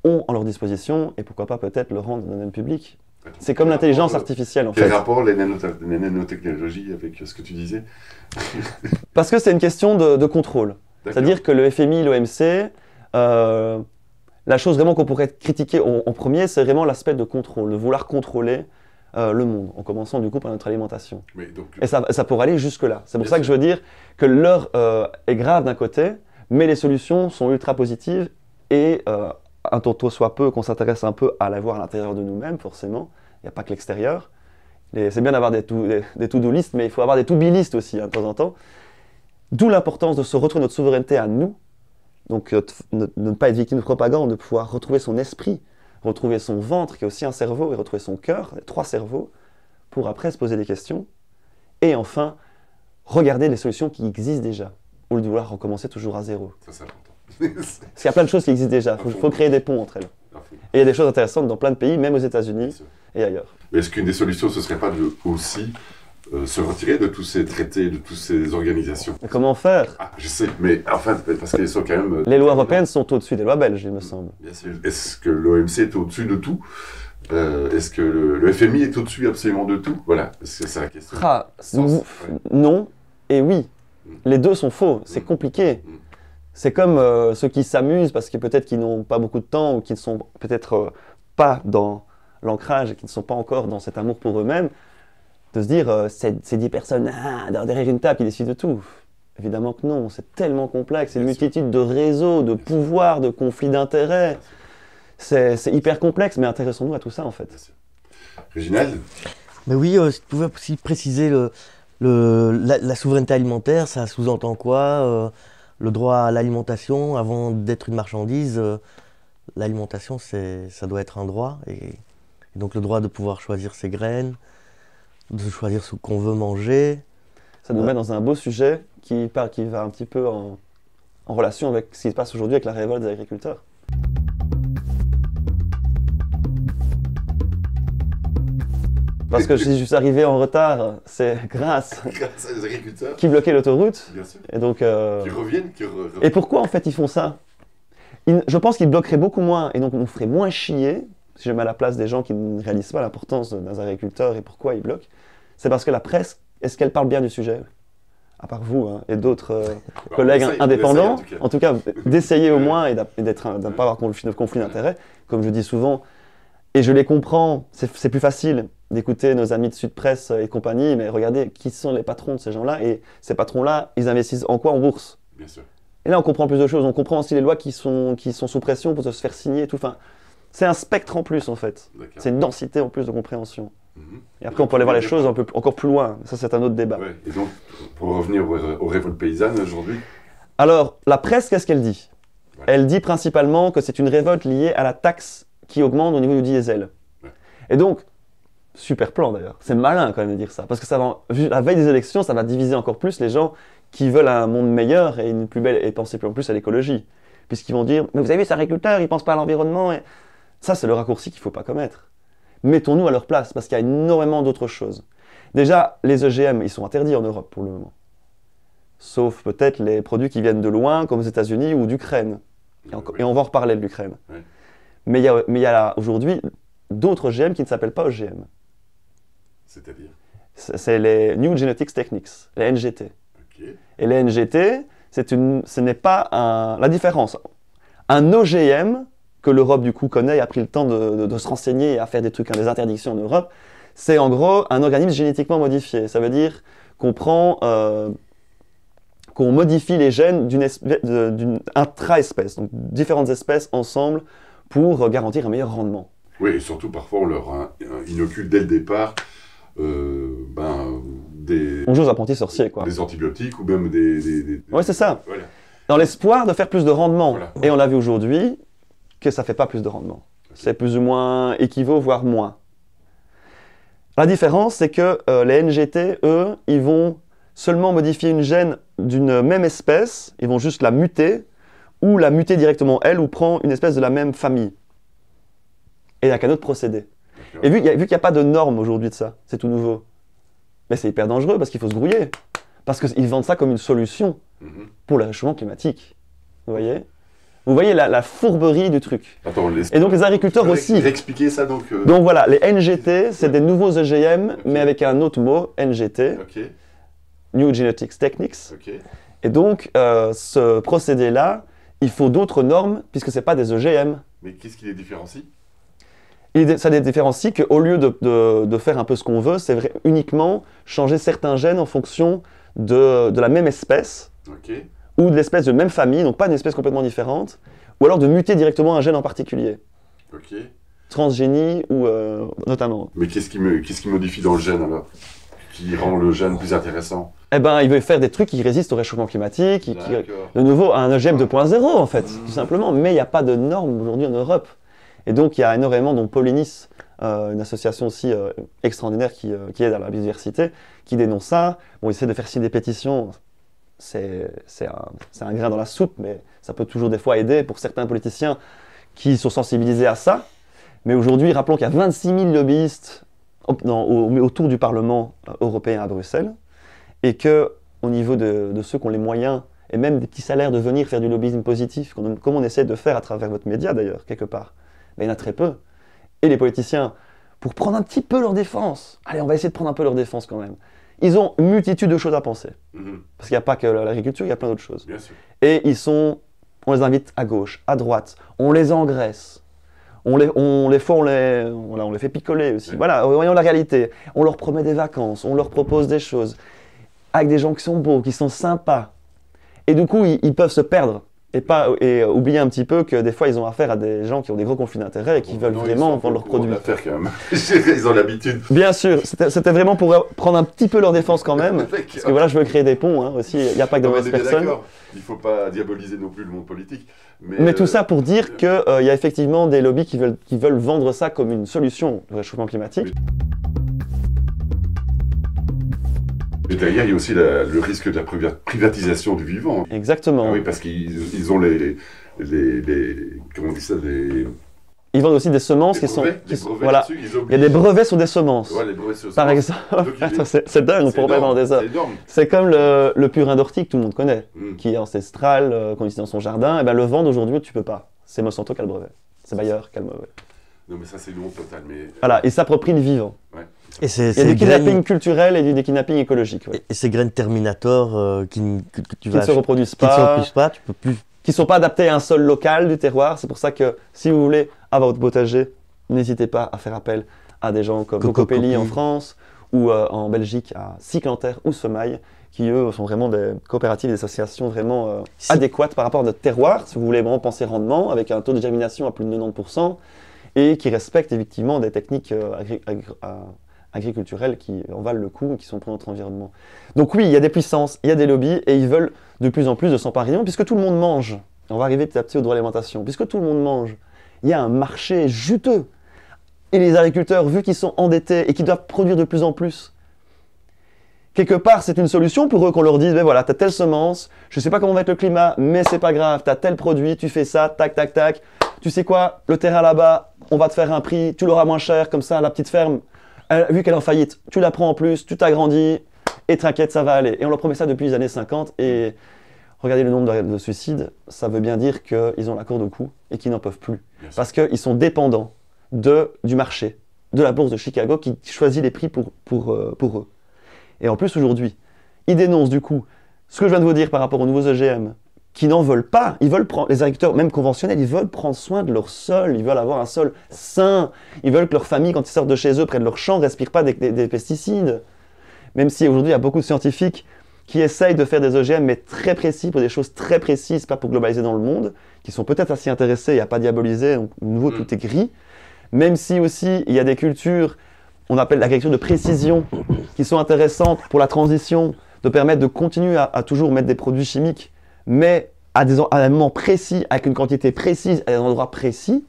ont en leur disposition, et pourquoi pas peut-être le rendre dans le domaine public. C'est comme l'intelligence artificielle en fait. Quel rapport les nanotechnologies avec ce que tu disais? Parce que c'est une question de contrôle. C'est-à-dire que le FMI, l'OMC, la chose vraiment qu'on pourrait critiquer en premier, c'est vraiment l'aspect de contrôle, de vouloir contrôler le monde, en commençant du coup par notre alimentation. Et ça pourrait aller jusque-là. C'est pour ça que je veux dire que l'heure est grave d'un côté, mais les solutions sont ultra positives et un tant soit peu qu'on s'intéresse un peu à la voir à l'intérieur de nous-mêmes, forcément. Il n'y a pas que l'extérieur. C'est bien d'avoir des to-do list, mais il faut avoir des to-be list aussi, de temps en temps. D'où l'importance de se retrouver notre souveraineté à nous. Donc, de ne pas être victime de propagande, de pouvoir retrouver son esprit, retrouver son ventre, qui est aussi un cerveau, et retrouver son cœur, les 3 cerveaux, pour après se poser des questions. Et enfin, regarder les solutions qui existent déjà, au lieu de vouloir recommencer toujours à zéro. Ça, c'est important. Parce qu'il y a plein de choses qui existent déjà, il faut créer des ponts entre elles. Et il y a des choses intéressantes dans plein de pays, même aux États-Unis et ailleurs. Est-ce qu'une des solutions, ce ne serait pas de aussi se retirer de tous ces traités, de toutes ces organisations? Mais comment faire? Je sais, mais enfin, parce qu'elles sont quand même... Les lois européennes sont au-dessus des lois belges, il me semble. Bien sûr. Est-ce que l'OMC est au-dessus de tout? Est-ce que le FMI est au-dessus absolument de tout? Voilà, c'est la question. Non et oui. Les deux sont faux, c'est compliqué. C'est comme ceux qui s'amusent parce que peut-être qu'ils n'ont pas beaucoup de temps ou qui ne sont peut-être pas dans l'ancrage et qui ne sont pas encore dans cet amour pour eux-mêmes, de se dire c'est 10 personnes derrière une table qui décident de tout. Évidemment que non, c'est tellement complexe, c'est une multitude de réseaux, de pouvoirs, de conflits d'intérêts. C'est hyper complexe, mais intéressons-nous à tout ça en fait. Réginald? Mais oui, si tu pouvais aussi préciser la souveraineté alimentaire, ça sous-entend quoi? Le droit à l'alimentation, avant d'être une marchandise, l'alimentation, ça doit être un droit. Et donc le droit de pouvoir choisir ses graines, de choisir ce qu'on veut manger, ça nous met dans un beau sujet qui va un petit peu en relation avec ce qui se passe aujourd'hui avec la révolte des agriculteurs. Parce que si je suis arrivé en retard, c'est grâce aux agriculteurs qui bloquaient l'autoroute. Bien sûr. Et donc, Qui reviennent. Et pourquoi en fait ils font ça? Je pense qu'ils bloqueraient beaucoup moins et donc on ferait moins chier, si je mets à la place des gens qui ne réalisent pas l'importance d'un agriculteur et pourquoi ils bloquent. C'est parce que la presse, est-ce qu'elle parle bien du sujet? À part vous hein, et d'autres collègues indépendants, en tout cas d'essayer au moins et de ne pas avoir de conflit d'intérêts, comme je dis souvent. Et je les comprends, c'est plus facile d'écouter nos amis de Sud Presse et compagnie, mais regardez qui sont les patrons de ces gens-là, et ces patrons-là, ils investissent en quoi? En bourse. Bien sûr. Et là, on comprend plus de choses, on comprend aussi les lois qui sont sous pression pour se faire signer et tout. Enfin, c'est un spectre en plus, en fait. C'est une densité en plus de compréhension. Et après, on peut aller voir les choses encore plus loin. Ça, c'est un autre débat. Ouais. Et donc, pour revenir aux révoltes paysannes aujourd'hui. Alors, la presse, qu'est-ce qu'elle dit? Elle dit principalement que c'est une révolte liée à la taxe qui augmente au niveau du diesel. Et donc, super plan d'ailleurs, c'est malin quand même de dire ça, parce que ça va, la veille des élections, ça va diviser encore plus les gens qui veulent un monde meilleur et une plus belle, et penser plus en plus à l'écologie. Puisqu'ils vont dire, mais vous avez vu ces agriculteurs, ils ne pensent pas à l'environnement. Et... ça, c'est le raccourci qu'il ne faut pas commettre. Mettons-nous à leur place, parce qu'il y a énormément d'autres choses. Déjà, les OGM, ils sont interdits en Europe pour le moment. Sauf peut-être les produits qui viennent de loin, comme aux États-Unis ou d'Ukraine. Et on va en reparler de l'Ukraine. Mais il y a aujourd'hui d'autres OGM qui ne s'appellent pas OGM. C'est-à-dire? C'est les New Genetics Techniques, les NGT. Okay. Et les NGT, ce n'est pas la différence. Un OGM, que l'Europe du coup connaît et a pris le temps de se renseigner et à faire des trucs, des interdictions en Europe, c'est en gros un organisme génétiquement modifié. Ça veut dire qu'on prend... qu'on modifie les gènes d'une intra-espèce, donc différentes espèces ensemble, pour garantir un meilleur rendement. Oui, et surtout parfois on leur inocule dès le départ des... On joue aux apprentis sorciers, quoi. Des antibiotiques ou même des... Ouais, c'est ça. Voilà. Dans l'espoir de faire plus de rendement. Voilà. Et on a vu aujourd'hui que ça ne fait pas plus de rendement. Okay. C'est plus ou moins équivaut, voire moins. La différence, c'est que les NGT, eux, ils vont seulement modifier une gène d'une même espèce, ils vont juste la muter, ou la muter directement elle, ou prendre une espèce de la même famille. Et il n'y a qu'un autre procédé. Et vu qu'il n'y a pas de normes aujourd'hui de ça, c'est tout nouveau, mais c'est hyper dangereux parce qu'il faut se grouiller. Parce qu'ils vendent ça comme une solution pour le réchauffement climatique. Vous voyez la fourberie du truc. Attends, et donc les agriculteurs aussi. Expliquer ça donc. Donc voilà, les NGT, c'est des nouveaux OGM, mais avec un autre mot, NGT. New Genetics Techniques. Et donc, ce procédé-là, il faut d'autres normes, puisque ce n'est pas des OGM. Mais qu'est-ce qui les différencie? Ça les différencie qu'au lieu de faire un peu ce qu'on veut, c'est uniquement changer certains gènes en fonction de la même espèce, ou de l'espèce de même famille, donc pas une espèce complètement différente, ou alors de muter directement un gène en particulier. Transgénie, ou notamment. Mais qu'est-ce qui modifie dans le gène alors? Qui rend le gène plus intéressant? Eh ben, il veut faire des trucs qui résistent au réchauffement climatique, de nouveau, un OGM 2.0 en fait, tout simplement. Mais il n'y a pas de normes aujourd'hui en Europe. Et donc, il y a énormément, dont Polynice, une association aussi extraordinaire qui aide à la biodiversité, qui dénonce ça. Bon, ils essaient de faire signer des pétitions. C'est un grain dans la soupe, mais ça peut toujours des fois aider pour certains politiciens qui sont sensibilisés à ça. Mais aujourd'hui, rappelons qu'il y a 26 000 lobbyistes autour du Parlement européen à Bruxelles, et qu'au niveau de ceux qui ont les moyens, et même des petits salaires, de venir faire du lobbyisme positif, comme on essaie de faire à travers votre média d'ailleurs, quelque part, ben, il y en a très peu. Et les politiciens, pour prendre un petit peu leur défense, allez, on va essayer de prendre un peu leur défense quand même, ils ont une multitude de choses à penser. Parce qu'il n'y a pas que l'agriculture, il y a plein d'autres choses. Bien sûr. Et on les invite à gauche, à droite, on les engraisse. On les fait picoler aussi. Voilà, voyons la réalité. On leur promet des vacances, on leur propose des choses, avec des gens qui sont beaux, qui sont sympas. Et du coup, ils peuvent se perdre. Et oublier un petit peu que des fois, ils ont affaire à des gens qui ont des gros conflits d'intérêts et qui veulent vraiment vendre leurs produits. Quand même. Ils ont l'habitude. Bien sûr, c'était vraiment pour prendre un petit peu leur défense quand même. Parce que voilà, je veux créer des ponts hein, aussi. Il n'y a pas que de mauvaises personnes. Il ne faut pas diaboliser non plus le monde politique. Mais tout ça pour dire qu'il y a effectivement des lobbies qui veulent vendre ça comme une solution au réchauffement climatique. Et derrière, il y a aussi le risque de la privatisation du vivant. Exactement. Ah oui, parce qu'ils ont comment on dit ça, Ils vendent aussi des semences des qui brevets, sont... des brevets voilà. dessus, Il y a des brevets sur des semences. Ouais, les brevets sur des Par semences. exemple, Donc, c'est dingue, on pourrait parler pendant des heures. C'est énorme. C'est comme le purin d'ortie que tout le monde connaît, Mm. qui est ancestral, qu'on utilise dans son jardin. Et ben, le vendre aujourd'hui, tu peux pas. C'est Monsanto qui a le brevet. C'est Bayer qui a le brevet. Non, mais ça, c'est non total. Mais... Voilà, ils s'approprient le vivant. Ouais. Et Il y a du kidnapping culturel et des kidnappings écologiques. Ouais. et ces graines Terminator que tu Qui vas ne se reproduisent qui ne se pas, reproduisent pas, tu peux plus. qui ne sont pas adaptés à un sol local du terroir. C'est pour ça que si vous voulez avoir votre potager, n'hésitez pas à faire appel à des gens comme Cocopelli en France ou en Belgique à Cyclanterre ou Semaille, qui eux sont vraiment des coopératives et des associations vraiment adéquates par rapport à notre terroir, si vous voulez vraiment penser rendement, avec un taux de germination à plus de 90%, et qui respectent effectivement des techniques agriculturelles qui en valent le coup et qui sont pour notre environnement. Donc oui, il y a des puissances, il y a des lobbies, et ils veulent de plus en plus de s'emparer, puisque tout le monde mange. On va arriver petit à petit au droit à l'alimentation. Puisque tout le monde mange, il y a un marché juteux. Et les agriculteurs, vu qu'ils sont endettés et qu'ils doivent produire de plus en plus, quelque part, c'est une solution pour eux qu'on leur dise, ben voilà, t'as telle semence, je sais pas comment va être le climat, mais c'est pas grave, t'as tel produit, tu fais ça, tac, tac, tac. Tu sais quoi, le terrain là-bas, on va te faire un prix, tu l'auras moins cher, comme ça, la petite ferme, vu qu'elle est en faillite, tu la prends en plus, tu t'agrandis, et t'inquiète, ça va aller. Et on leur promet ça depuis les années 50, et regardez le nombre de suicides, ça veut bien dire qu'ils ont la corde au cou et qu'ils n'en peuvent plus. Parce qu'ils sont dépendants du marché, de la bourse de Chicago qui choisit les prix pour eux. Et en plus aujourd'hui, ils dénoncent du coup ce que je viens de vous dire par rapport aux nouveaux OGM, qui n'en veulent pas. Ils veulent prendre, les agriculteurs, même conventionnels, ils veulent prendre soin de leur sol, ils veulent avoir un sol sain, ils veulent que leur famille, quand ils sortent de chez eux, près de leur champ, ne respire pas des pesticides. Même si aujourd'hui, il y a beaucoup de scientifiques qui essayent de faire des OGM, mais très précis, pour des choses très précises, pas pour globaliser dans le monde, qui sont peut-être assez intéressés, il n'y a pas diaboliser, donc de nouveau, tout est gris. Même si aussi, il y a des cultures, on appelle l'agriculture de précision, qui sont intéressantes pour la transition, de permettre de continuer à toujours mettre des produits chimiques, mais à un moment précis, avec une quantité précise, à un endroit précis.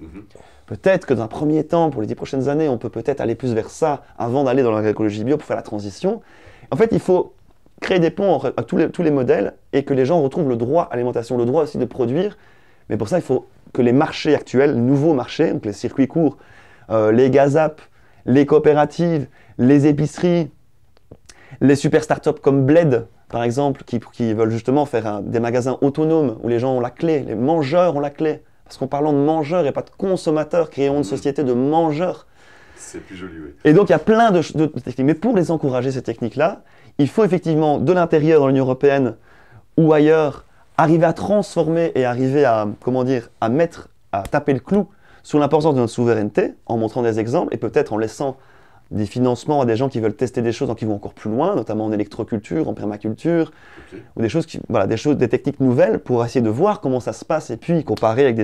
Peut-être que dans un premier temps, pour les 10 prochaines années, on peut peut-être aller plus vers ça, avant d'aller dans l'agroécologie bio pour faire la transition. En fait, il faut créer des ponts entre tous les modèles et que les gens retrouvent le droit à l'alimentation, le droit aussi de produire. Mais pour ça, il faut que les marchés actuels, les nouveaux marchés, donc les circuits courts, les gazap, les coopératives, les épiceries, les super startups comme Bled, par exemple, qui veulent justement faire des magasins autonomes où les gens ont la clé, les mangeurs ont la clé. Parce qu'en parlant de mangeurs et pas de consommateurs, créons une société de mangeurs. C'est plus joli, oui. Et donc il y a plein de techniques. Mais pour les encourager, ces techniques-là, il faut effectivement, de l'intérieur dans l'Union européenne ou ailleurs, arriver à transformer et arriver à, à taper le clou sur l'importance de notre souveraineté, en montrant des exemples et peut-être en laissant des financements à des gens qui veulent tester des choses qui vont encore plus loin, notamment en électroculture, en permaculture, ou des choses des techniques nouvelles pour essayer de voir comment ça se passe et puis comparer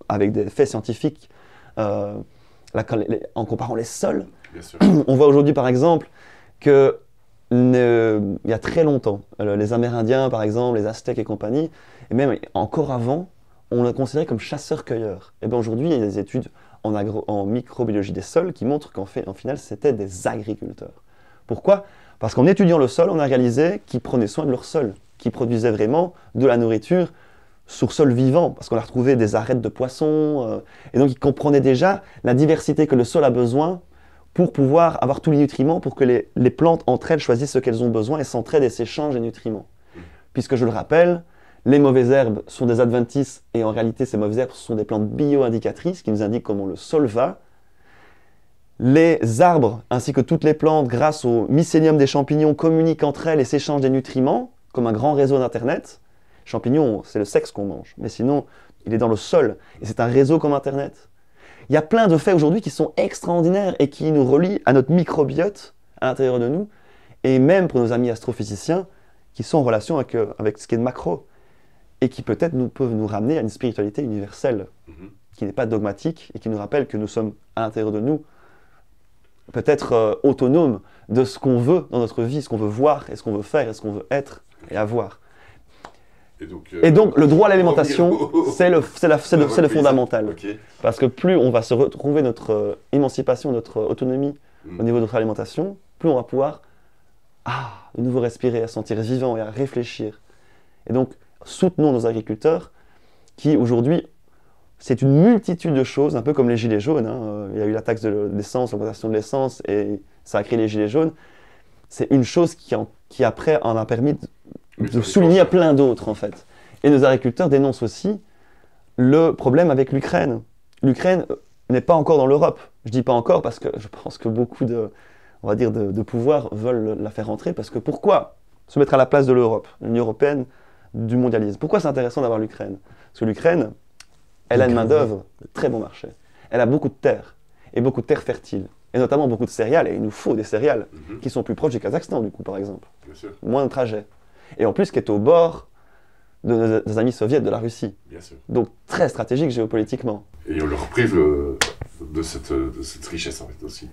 avec des faits scientifiques en comparant les sols. Bien sûr. On voit aujourd'hui par exemple que il y a très longtemps, les Amérindiens par exemple, les Aztèques et compagnie, et même encore avant, on les considérait comme chasseurs-cueilleurs. Et bien aujourd'hui, il y a des études en microbiologie des sols qui montrent qu'en final, c'était des agriculteurs. Pourquoi ? Parce qu'en étudiant le sol, on a réalisé qu'ils prenaient soin de leur sol, qu'ils produisaient vraiment de la nourriture sur sol vivant, parce qu'on a retrouvé des arêtes de poissons, et donc ils comprenaient déjà la diversité que le sol a besoin pour pouvoir avoir tous les nutriments, pour que les plantes entre elles choisissent ce qu'elles ont besoin et s'entraident et s'échangent les nutriments. Puisque je le rappelle, les mauvaises herbes sont des adventices et en réalité ces mauvaises herbes sont des plantes bio-indicatrices qui nous indiquent comment le sol va. Les arbres ainsi que toutes les plantes, grâce au mycélium des champignons, communiquent entre elles et s'échangent des nutriments comme un grand réseau d'internet. Champignons, c'est le sexe qu'on mange, mais sinon il est dans le sol et c'est un réseau comme internet. Il y a plein de faits aujourd'hui qui sont extraordinaires et qui nous relient à notre microbiote à l'intérieur de nous et même pour nos amis astrophysiciens qui sont en relation avec ce qui est de macro. Et qui peut-être peuvent nous ramener à une spiritualité universelle, qui n'est pas dogmatique, et qui nous rappelle que nous sommes à l'intérieur de nous, peut-être autonomes de ce qu'on veut dans notre vie, ce qu'on veut voir, et ce qu'on veut faire, et ce qu'on veut être et avoir. Et donc le droit à l'alimentation, c'est le fondamental. Okay. Parce que plus on va se retrouver notre émancipation, notre autonomie au niveau de notre alimentation, plus on va pouvoir de nouveau respirer, à se sentir vivant et à réfléchir. Et donc, soutenons nos agriculteurs qui, aujourd'hui, c'est une multitude de choses, un peu comme les gilets jaunes. Hein. Il y a eu la taxe de l'essence, l'augmentation de l'essence, et ça a créé les gilets jaunes. C'est une chose qui après, en a permis de souligner à plein d'autres, en fait. Et nos agriculteurs dénoncent aussi le problème avec l'Ukraine. L'Ukraine n'est pas encore dans l'Europe. Je dis pas encore parce que je pense que beaucoup on va dire de pouvoirs veulent la faire rentrer. Parce que pourquoi se mettre à la place de l'Europe, l'Union européenne, du mondialisme? Pourquoi c'est intéressant d'avoir l'Ukraine? Parce que l'Ukraine, elle a une main-d'œuvre très bon marché. Elle a beaucoup de terres, et beaucoup de terres fertiles. Et notamment beaucoup de céréales, et il nous faut des céréales qui sont plus proches du Kazakhstan, du coup, par exemple. Bien sûr. Moins de trajet. Et en plus, qui est au bord de nos amis soviétiques, de la Russie. Bien sûr. Donc très stratégique géopolitiquement. Et on leur prive de cette richesse, en fait, aussi.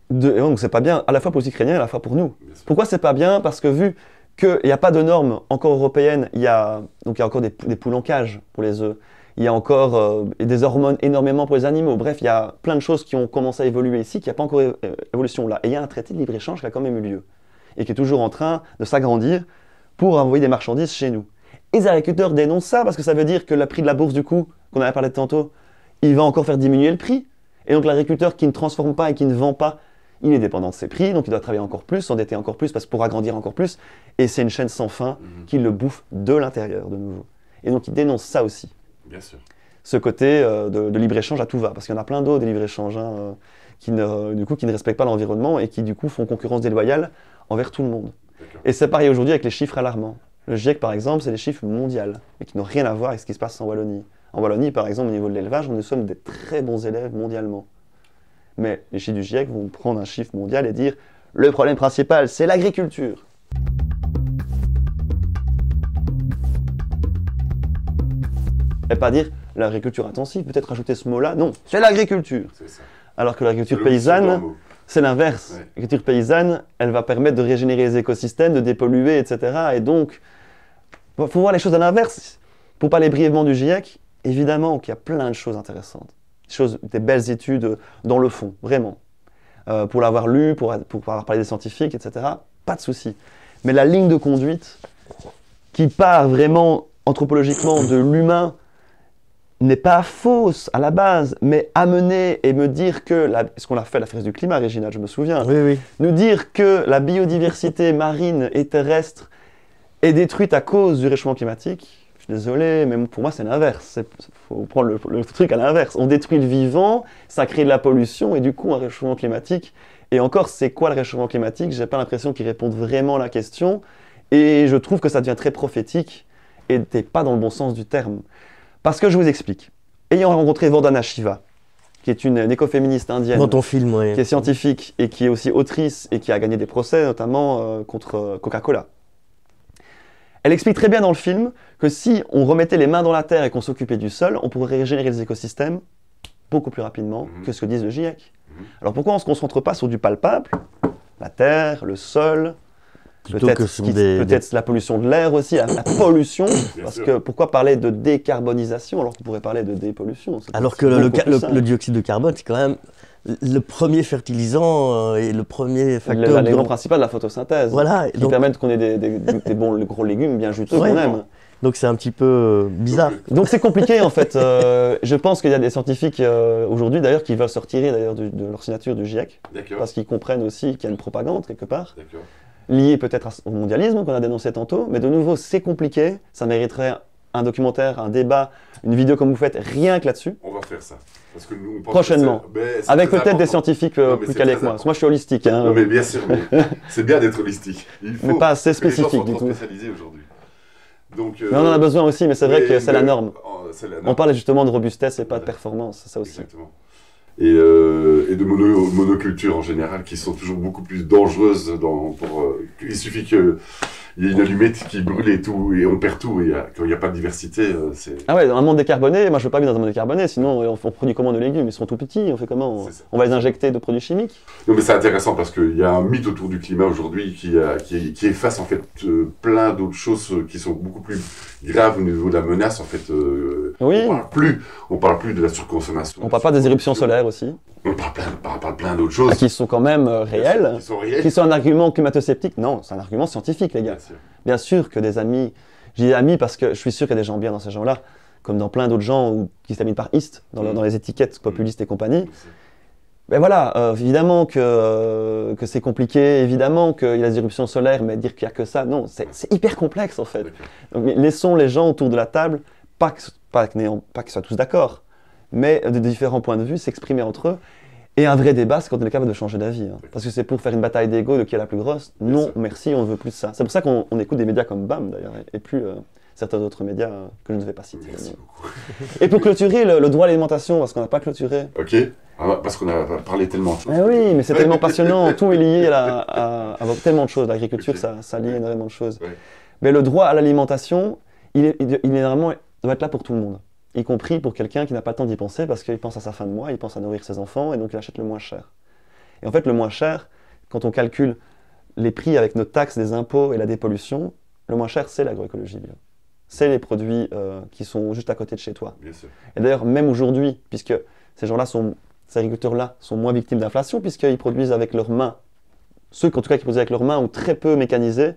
Et donc c'est pas bien, à la fois pour les Ukrainiens et à la fois pour nous. Pourquoi c'est pas bien? Parce que vu qu'il n'y a pas de normes encore européennes, il y a encore des poules en cage pour les œufs, il y a encore des hormones énormément pour les animaux. Bref, il y a plein de choses qui ont commencé à évoluer ici, qu'il n'y a pas encore évolution là. Et il y a un traité de libre-échange qui a quand même eu lieu, et qui est toujours en train de s'agrandir pour envoyer des marchandises chez nous. Et les agriculteurs dénoncent ça, parce que ça veut dire que le prix de la bourse, du coup, qu'on avait parlé de tantôt, il va encore faire diminuer le prix. Et donc l'agriculteur qui ne transforme pas et qui ne vend pas, il est dépendant de ses prix, donc il doit travailler encore plus, s'endetter encore plus, parce que pour agrandir encore plus. Et c'est une chaîne sans fin qui le bouffe de l'intérieur, de nouveau. Et donc il dénonce ça aussi. Bien sûr. Ce côté de libre-échange à tout va, parce qu'il y en a plein d'autres des libre-échanges qui ne respectent pas l'environnement et qui du coup font concurrence déloyale envers tout le monde. Et c'est pareil aujourd'hui avec les chiffres alarmants. Le GIEC par exemple, c'est des chiffres mondiaux, mais qui n'ont rien à voir avec ce qui se passe en Wallonie. En Wallonie par exemple, au niveau de l'élevage, nous sommes des très bons élèves mondialement. Mais les chiffres du GIEC vont prendre un chiffre mondial et dire le problème principal, c'est l'agriculture. Et pas dire l'agriculture intensive, peut-être rajouter ce mot-là. Non, c'est l'agriculture. Alors que l'agriculture paysanne, c'est l'inverse. Ouais. L'agriculture paysanne, elle va permettre de régénérer les écosystèmes, de dépolluer, etc. Et donc, il faut voir les choses à l'inverse. Pour parler brièvement du GIEC, évidemment qu'il y a plein de choses intéressantes. Des belles études dans le fond, vraiment. Pour l'avoir lu, pour avoir parlé des scientifiques, etc. Pas de souci. Mais la ligne de conduite qui part vraiment anthropologiquement de l'humain n'est pas fausse à la base, mais amener et me dire que, ce qu'on a fait à la frise du climat, Régina, je me souviens, oui. Nous dire que la biodiversité marine et terrestre est détruite à cause du réchauffement climatique, je suis désolé, mais pour moi c'est l'inverse, il faut prendre le truc à l'inverse. On détruit le vivant, ça crée de la pollution et du coup un réchauffement climatique. Et encore, c'est quoi le réchauffement climatique? J'ai pas l'impression qu'ils répondent vraiment à la question et je trouve que ça devient très prophétique et t'es pas dans le bon sens du terme. Parce que je vous explique. Ayant rencontré Vandana Shiva, qui est une écoféministe indienne, dans ton film, oui. Qui est scientifique et qui est aussi autrice et qui a gagné des procès, notamment contre Coca-Cola. Elle explique très bien dans le film que si on remettait les mains dans la terre et qu'on s'occupait du sol, on pourrait régénérer les écosystèmes beaucoup plus rapidement que ce que disent le GIEC. Alors pourquoi on ne se concentre pas sur du palpable? La terre, le sol, peut-être la pollution de l'air aussi, la pollution, parce que pourquoi parler de décarbonisation alors qu'on pourrait parler de dépollution? Alors que le dioxyde de carbone, c'est quand même le premier fertilisant et le premier facteur... L'élément principal de la photosynthèse, voilà, qui permet qu'on ait des bons gros légumes bien juteux qu'on aime. Donc c'est un petit peu bizarre. Donc c'est compliqué en fait. Je pense qu'il y a des scientifiques aujourd'hui d'ailleurs qui veulent se retirer d'ailleurs de leur signature du GIEC, parce qu'ils comprennent aussi qu'il y a une propagande quelque part. Lié peut-être au mondialisme qu'on a dénoncé tantôt, mais de nouveau c'est compliqué, ça mériterait un documentaire, un débat, une vidéo comme vous faites, rien que là-dessus. On va faire ça. Parce que nous, on pense prochainement, avec peut-être des scientifiques plus calés que moi. Parce que moi je suis holistique. Hein. Non mais bien sûr, c'est bien d'être holistique. Il faut mais pas assez spécifique du tout. Spécialisés aujourd'hui. Donc, mais on en a besoin aussi, mais c'est vrai que c'est la norme. On parle justement de robustesse et pas de performance, c'est ça aussi. Exactement. Et de monoculture en général, qui sont toujours beaucoup plus dangereuses. Il suffit qu'il y ait une allumette qui brûle et tout, et on perd tout. Et quand il n'y a pas de diversité, c'est... Ah ouais, dans un monde décarboné, moi je veux pas vivre dans un monde décarboné, sinon on produit comment nos légumes? Ils sont tout petits, on fait comment? On va les injecter de produits chimiques? Non mais c'est intéressant parce qu'il y a un mythe autour du climat aujourd'hui qui efface en fait plein d'autres choses qui sont beaucoup plus graves au niveau de la menace en fait. Oui. On parle plus de la surconsommation. On parle pas des éruptions solaires aussi. On parle plein d'autres choses. Qui sont quand même réelles. Qui sont un argument climato-sceptique. Non, c'est un argument scientifique, les gars. Bien sûr que des amis, j'ai des amis parce que je suis sûr qu'il y a des gens bien dans ces gens-là, comme dans plein d'autres gens qui se terminent par "iste", dans les étiquettes populistes et compagnie. Mais voilà, évidemment que c'est compliqué, évidemment qu'il y a des éruptions solaires, mais dire qu'il n'y a que ça, non, c'est hyper complexe en fait. Donc, laissons les gens autour de la table, pas qu'ils soient tous d'accord, mais de différents points de vue, s'exprimer entre eux. Et un vrai débat, c'est quand on est capable de changer d'avis. Hein. Parce que c'est pour faire une bataille d'ego de qui est la plus grosse. Non, merci, on ne veut plus de ça. C'est pour ça qu'on écoute des médias comme BAM d'ailleurs, et plus certains autres médias que je ne vais pas citer. Merci beaucoup. Et pour clôturer, le droit à l'alimentation, parce qu'on n'a pas clôturé. Ok, parce qu'on a parlé tellement de choses. Oui, mais c'est tellement passionnant, tout est lié à tellement de choses. L'agriculture, ça lie énormément de choses. Ouais. Mais le droit à l'alimentation, il doit être là pour tout le monde. Y compris pour quelqu'un qui n'a pas le temps d'y penser parce qu'il pense à sa fin de mois, il pense à nourrir ses enfants et donc il achète le moins cher. Et en fait, le moins cher, quand on calcule les prix avec nos taxes, les impôts et la dépollution, le moins cher, c'est l'agroécologie bio. C'est les produits qui sont juste à côté de chez toi. Bien sûr. Et d'ailleurs, même aujourd'hui, puisque ces agriculteurs-là sont moins victimes d'inflation puisqu'ils produisent avec leurs mains, ceux en tout cas qui produisent avec leurs mains ou très peu mécanisés,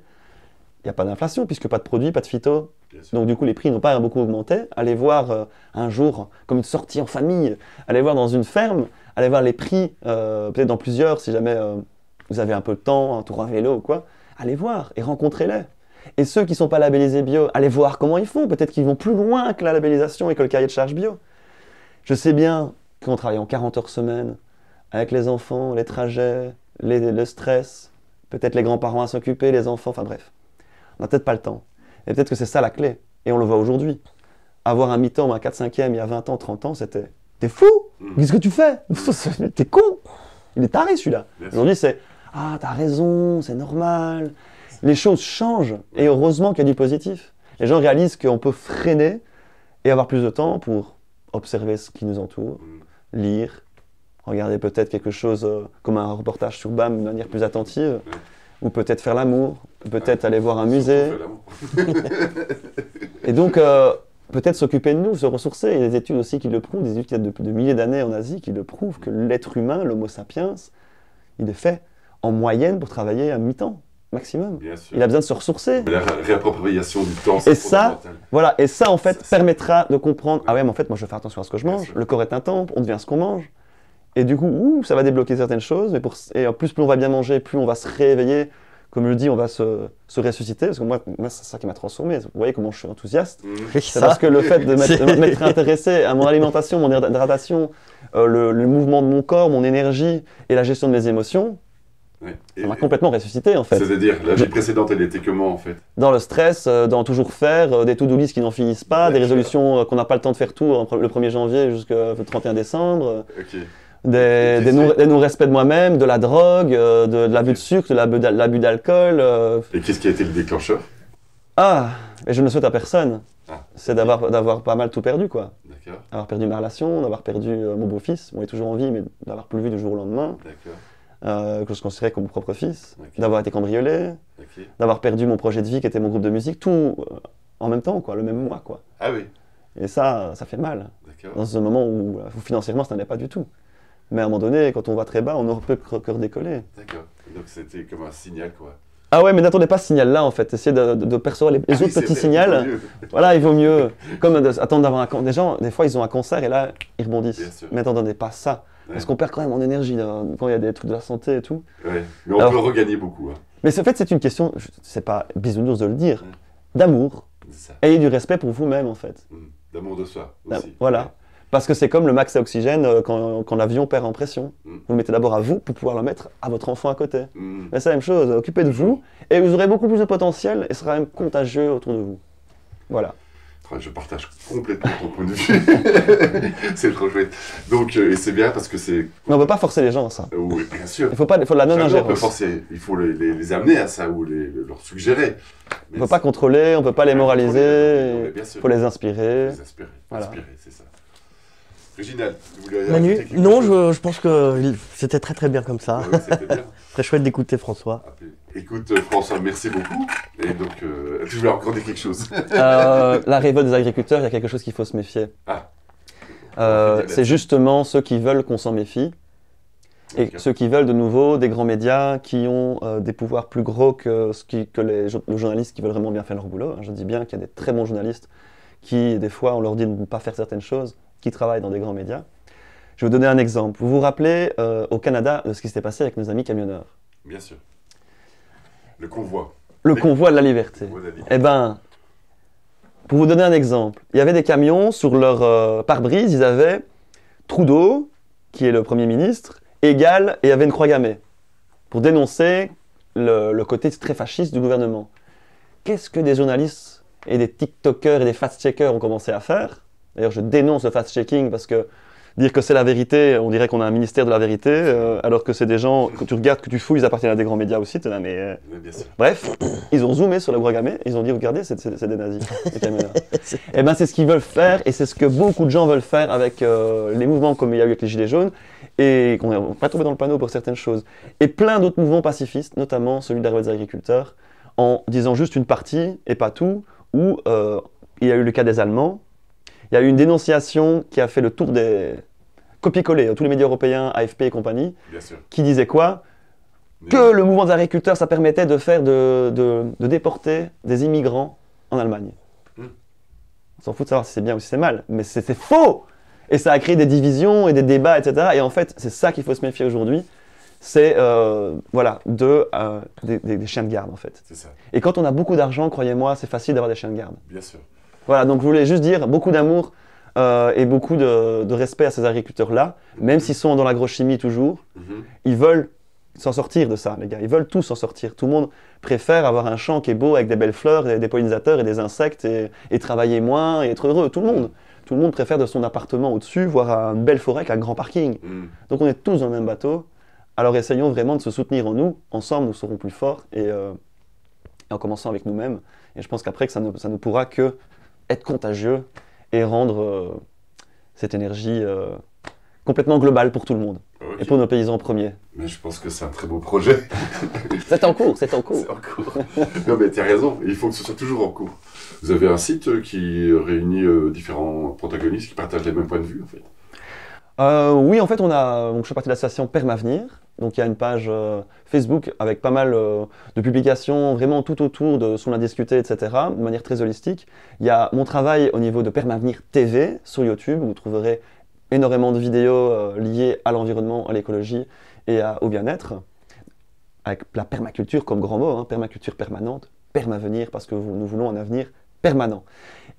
il n'y a pas d'inflation puisque pas de produits, pas de phyto. Donc du coup, les prix n'ont pas beaucoup augmenté. Allez voir un jour, comme une sortie en famille, allez voir dans une ferme, allez voir les prix, peut-être dans plusieurs, si jamais vous avez un peu de temps, un tour à vélo ou quoi, allez voir et rencontrez-les. Et ceux qui ne sont pas labellisés bio, allez voir comment ils font. Peut-être qu'ils vont plus loin que la labellisation et que le cahier de charge bio. Je sais bien qu'on travaille en 40 heures semaine, avec les enfants, les trajets, le stress, peut-être les grands-parents à s'occuper, les enfants, enfin bref. On n'a peut-être pas le temps. Et peut-être que c'est ça la clé. Et on le voit aujourd'hui. Avoir un mi-temps ou un 4/5e il y a 20 ans, 30 ans, c'était « T'es fou? Qu'est-ce que tu fais? T'es con! Il est taré celui-là. » Aujourd'hui, c'est « Ah, t'as raison, c'est normal. » Les choses changent. Et heureusement qu'il y a du positif. Les gens réalisent qu'on peut freiner et avoir plus de temps pour observer ce qui nous entoure, lire, regarder peut-être quelque chose comme un reportage sur BAM de manière plus attentive. Ou peut-être faire l'amour, peut-être aller voir un musée. Et donc, peut-être s'occuper de nous, se ressourcer. Il y a des études aussi qui le prouvent, des études de milliers d'années en Asie qui le prouvent, que l'être humain, l'homo sapiens, il est fait en moyenne pour travailler à mi-temps, maximum. Il a besoin de se ressourcer. Mais la réappropriation du temps, c'est fondamental. Voilà, et ça, en fait, permettra de comprendre, ah ouais, mais en fait, moi, je vais faire attention à ce que je mange. Le corps est un temple, on devient ce qu'on mange. Et du coup, ça va débloquer certaines choses. Et en plus on va bien manger, plus on va se réveiller. Comme je le dis, on va se ressusciter. Parce que moi c'est ça qui m'a transformé. Vous voyez comment je suis enthousiaste. C'est parce que le fait de m'être intéressé à mon alimentation, mon hydratation, le mouvement de mon corps, mon énergie et la gestion de mes émotions, ça m'a complètement ressuscité en fait. C'est-à-dire, la vie précédente, elle était comment en fait? Dans le stress, dans toujours faire, des to-do list qui n'en finissent pas, des résolutions qu'on n'a pas le temps de faire tout le 1er janvier jusqu'au 31 décembre. Des non-respects de moi-même, de la drogue, de l'abus de sucre, de l'abus d'alcool. Et qu'est-ce qui a été le déclencheur? Ah, et je ne le souhaite à personne. C'est d'avoir pas mal tout perdu, quoi. Avoir perdu ma relation, d'avoir perdu mon beau-fils, bon, il est toujours en vie, mais d'avoir plus vu du jour au lendemain. Que je considérais comme mon propre fils, d'avoir été cambriolé, d'avoir perdu mon projet de vie qui était mon groupe de musique, tout en même temps, quoi, le même mois, quoi. Ah oui. Et ça fait mal. Dans un moment où financièrement, ça n'allait pas du tout. Mais à un moment donné, quand on va très bas, on ne peut que redécoller. D'accord. Donc c'était comme un signal, quoi. Ah ouais, mais n'attendez pas ce signal-là, en fait. Essayez de percevoir les autres petits signaux. Voilà, il vaut mieux. Comme attendre d'avoir un cancer. Des gens, des fois, ils ont un cancer et là, ils rebondissent. Mais n'attendez pas ça. Parce qu'on perd quand même en énergie quand il y a des trucs de la santé et tout. Ouais. Mais on peut regagner beaucoup. Hein. Mais en fait, c'est une question, c'est pas bisounours de le dire, d'amour. Ayez du respect pour vous-même, en fait. D'amour de soi aussi. Voilà. Parce que c'est comme le max à oxygène quand l'avion perd en pression. Vous le mettez d'abord à vous pour pouvoir le mettre à votre enfant à côté. Mais c'est la même chose, occupez de vous et vous aurez beaucoup plus de potentiel et ce sera même contagieux autour de vous. Voilà. Je partage complètement ton point de vue. C'est trop chouette. Donc, et c'est bien parce que c'est... Mais on ne peut pas forcer les gens à ça. Oui, bien sûr. Il faut de la non-ingérence. Il faut les amener à ça ou leur suggérer. On ne peut pas contrôler, on ne peut pas les moraliser. Il faut les inspirer. Voilà. Inspirer, c'est ça. Réginald, vous voulez Manu, non, je pense que c'était très très bien comme ça. Oui, c'était bien. Très chouette d'écouter François. Écoute, François, merci beaucoup. Et donc, tu voulais encore dire quelque chose? La révolte des agriculteurs, il y a quelque chose qu'il faut se méfier. C'est justement ceux qui veulent qu'on s'en méfie. Et ceux qui veulent de nouveau des grands médias qui ont des pouvoirs plus gros que les journalistes qui veulent vraiment bien faire leur boulot. Je dis bien qu'il y a des très bons journalistes qui, des fois, on leur dit de ne pas faire certaines choses, qui travaillent dans des grands médias. Je vais vous donner un exemple. Vous vous rappelez au Canada de ce qui s'était passé avec nos amis camionneurs? Bien sûr. Le convoi. Le convoi de la liberté. Eh bien, pour vous donner un exemple, il y avait des camions, sur leur pare-brise, ils avaient Trudeau, qui est le Premier ministre, égal, et il y avait une croix gammée, pour dénoncer le côté très fasciste du gouvernement. Qu'est-ce que des journalistes et des TikTokers et des fact-checkers ont commencé à faire? D'ailleurs, je dénonce le fact-checking parce que dire que c'est la vérité, on dirait qu'on a un ministère de la vérité, alors que c'est des gens que tu regardes, que tu fouilles, ils appartiennent à des grands médias aussi. Là, mais bref, ils ont zoomé sur la croix gammée, ils ont dit regardez, c'est des nazis, les camionneurs. Et ben c'est ce qu'ils veulent faire, et c'est ce que beaucoup de gens veulent faire avec les mouvements comme il y a eu avec les Gilets jaunes, et qu'on n'a pas trouvé dans le panneau pour certaines choses. Et plein d'autres mouvements pacifistes, notamment celui de la révolte des agriculteurs, en disant juste une partie et pas tout, où il y a eu le cas des Allemands. Il y a eu une dénonciation qui a fait le tour des copier-coller, tous les médias européens, AFP et compagnie, qui disaient quoi? Que le mouvement des agriculteurs, ça permettait de déporter des immigrants en Allemagne. On s'en fout de savoir si c'est bien ou si c'est mal, mais c'est faux! Et ça a créé des divisions et des débats, etc. Et en fait, c'est ça qu'il faut se méfier aujourd'hui. C'est voilà, des chiens de garde, en fait. Ça. Et quand on a beaucoup d'argent, croyez-moi, c'est facile d'avoir des chiens de garde. Bien sûr. Voilà, donc je voulais juste dire beaucoup d'amour et beaucoup de respect à ces agriculteurs-là, même s'ils sont dans l'agrochimie toujours. Ils veulent s'en sortir de ça, les gars. Ils veulent tous s'en sortir. Tout le monde préfère avoir un champ qui est beau avec des belles fleurs, et des pollinisateurs et des insectes et travailler moins et être heureux. Tout le monde. Tout le monde préfère de son appartement au-dessus voir une belle forêt qu'un grand parking. Donc on est tous dans le même bateau. Alors essayons vraiment de se soutenir en nous. Ensemble, nous serons plus forts et en commençant avec nous-mêmes. Et je pense qu'après, ça ne pourra que être contagieux et rendre cette énergie complètement globale pour tout le monde. Et pour nos paysans premiers. Mais je pense que c'est un très beau projet. C'est en cours, c'est en cours. C'est en cours. Non mais tu as raison, il faut que ce soit toujours en cours. Vous avez un site qui réunit différents protagonistes qui partagent les mêmes points de vue en fait? Oui, en fait, donc, je fais partie de l'association Permavenir. Donc il y a une page Facebook avec pas mal de publications vraiment tout autour de ce qu'on a discuté, etc. de manière très holistique. Il y a mon travail au niveau de Permavenir TV sur YouTube, où vous trouverez énormément de vidéos liées à l'environnement, à l'écologie et au bien-être, avec la permaculture comme grand mot, permaculture permanente, Permavenir, parce que nous voulons un avenir permanent.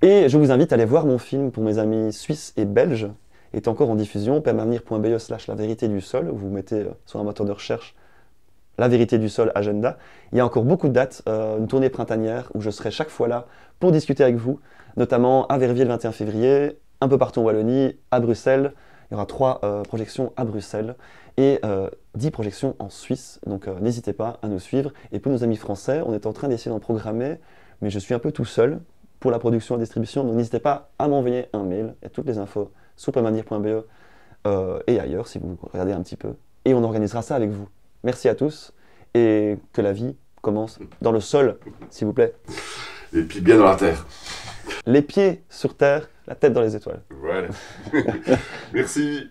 Et je vous invite à aller voir mon film pour mes amis suisses et belges, est encore en diffusion, permavenir.be/la vérité du sol, vous mettez sur un moteur de recherche la vérité du sol agenda. Il y a encore beaucoup de dates, une tournée printanière où je serai chaque fois là pour discuter avec vous, notamment à Verviers le 21 février, un peu partout en Wallonie, à Bruxelles. Il y aura 3 projections à Bruxelles et 10 projections en Suisse, donc n'hésitez pas à nous suivre. Et pour nos amis français, on est en train d'essayer d'en programmer, mais je suis un peu tout seul pour la production et la distribution, donc n'hésitez pas à m'envoyer un mail, il y a toutes les infos sur permavenir.be et ailleurs si vous regardez un petit peu. Et on organisera ça avec vous. Merci à tous et que la vie commence dans le sol, s'il vous plaît. Les pieds bien dans la terre. Les pieds sur terre, la tête dans les étoiles. Voilà. Merci.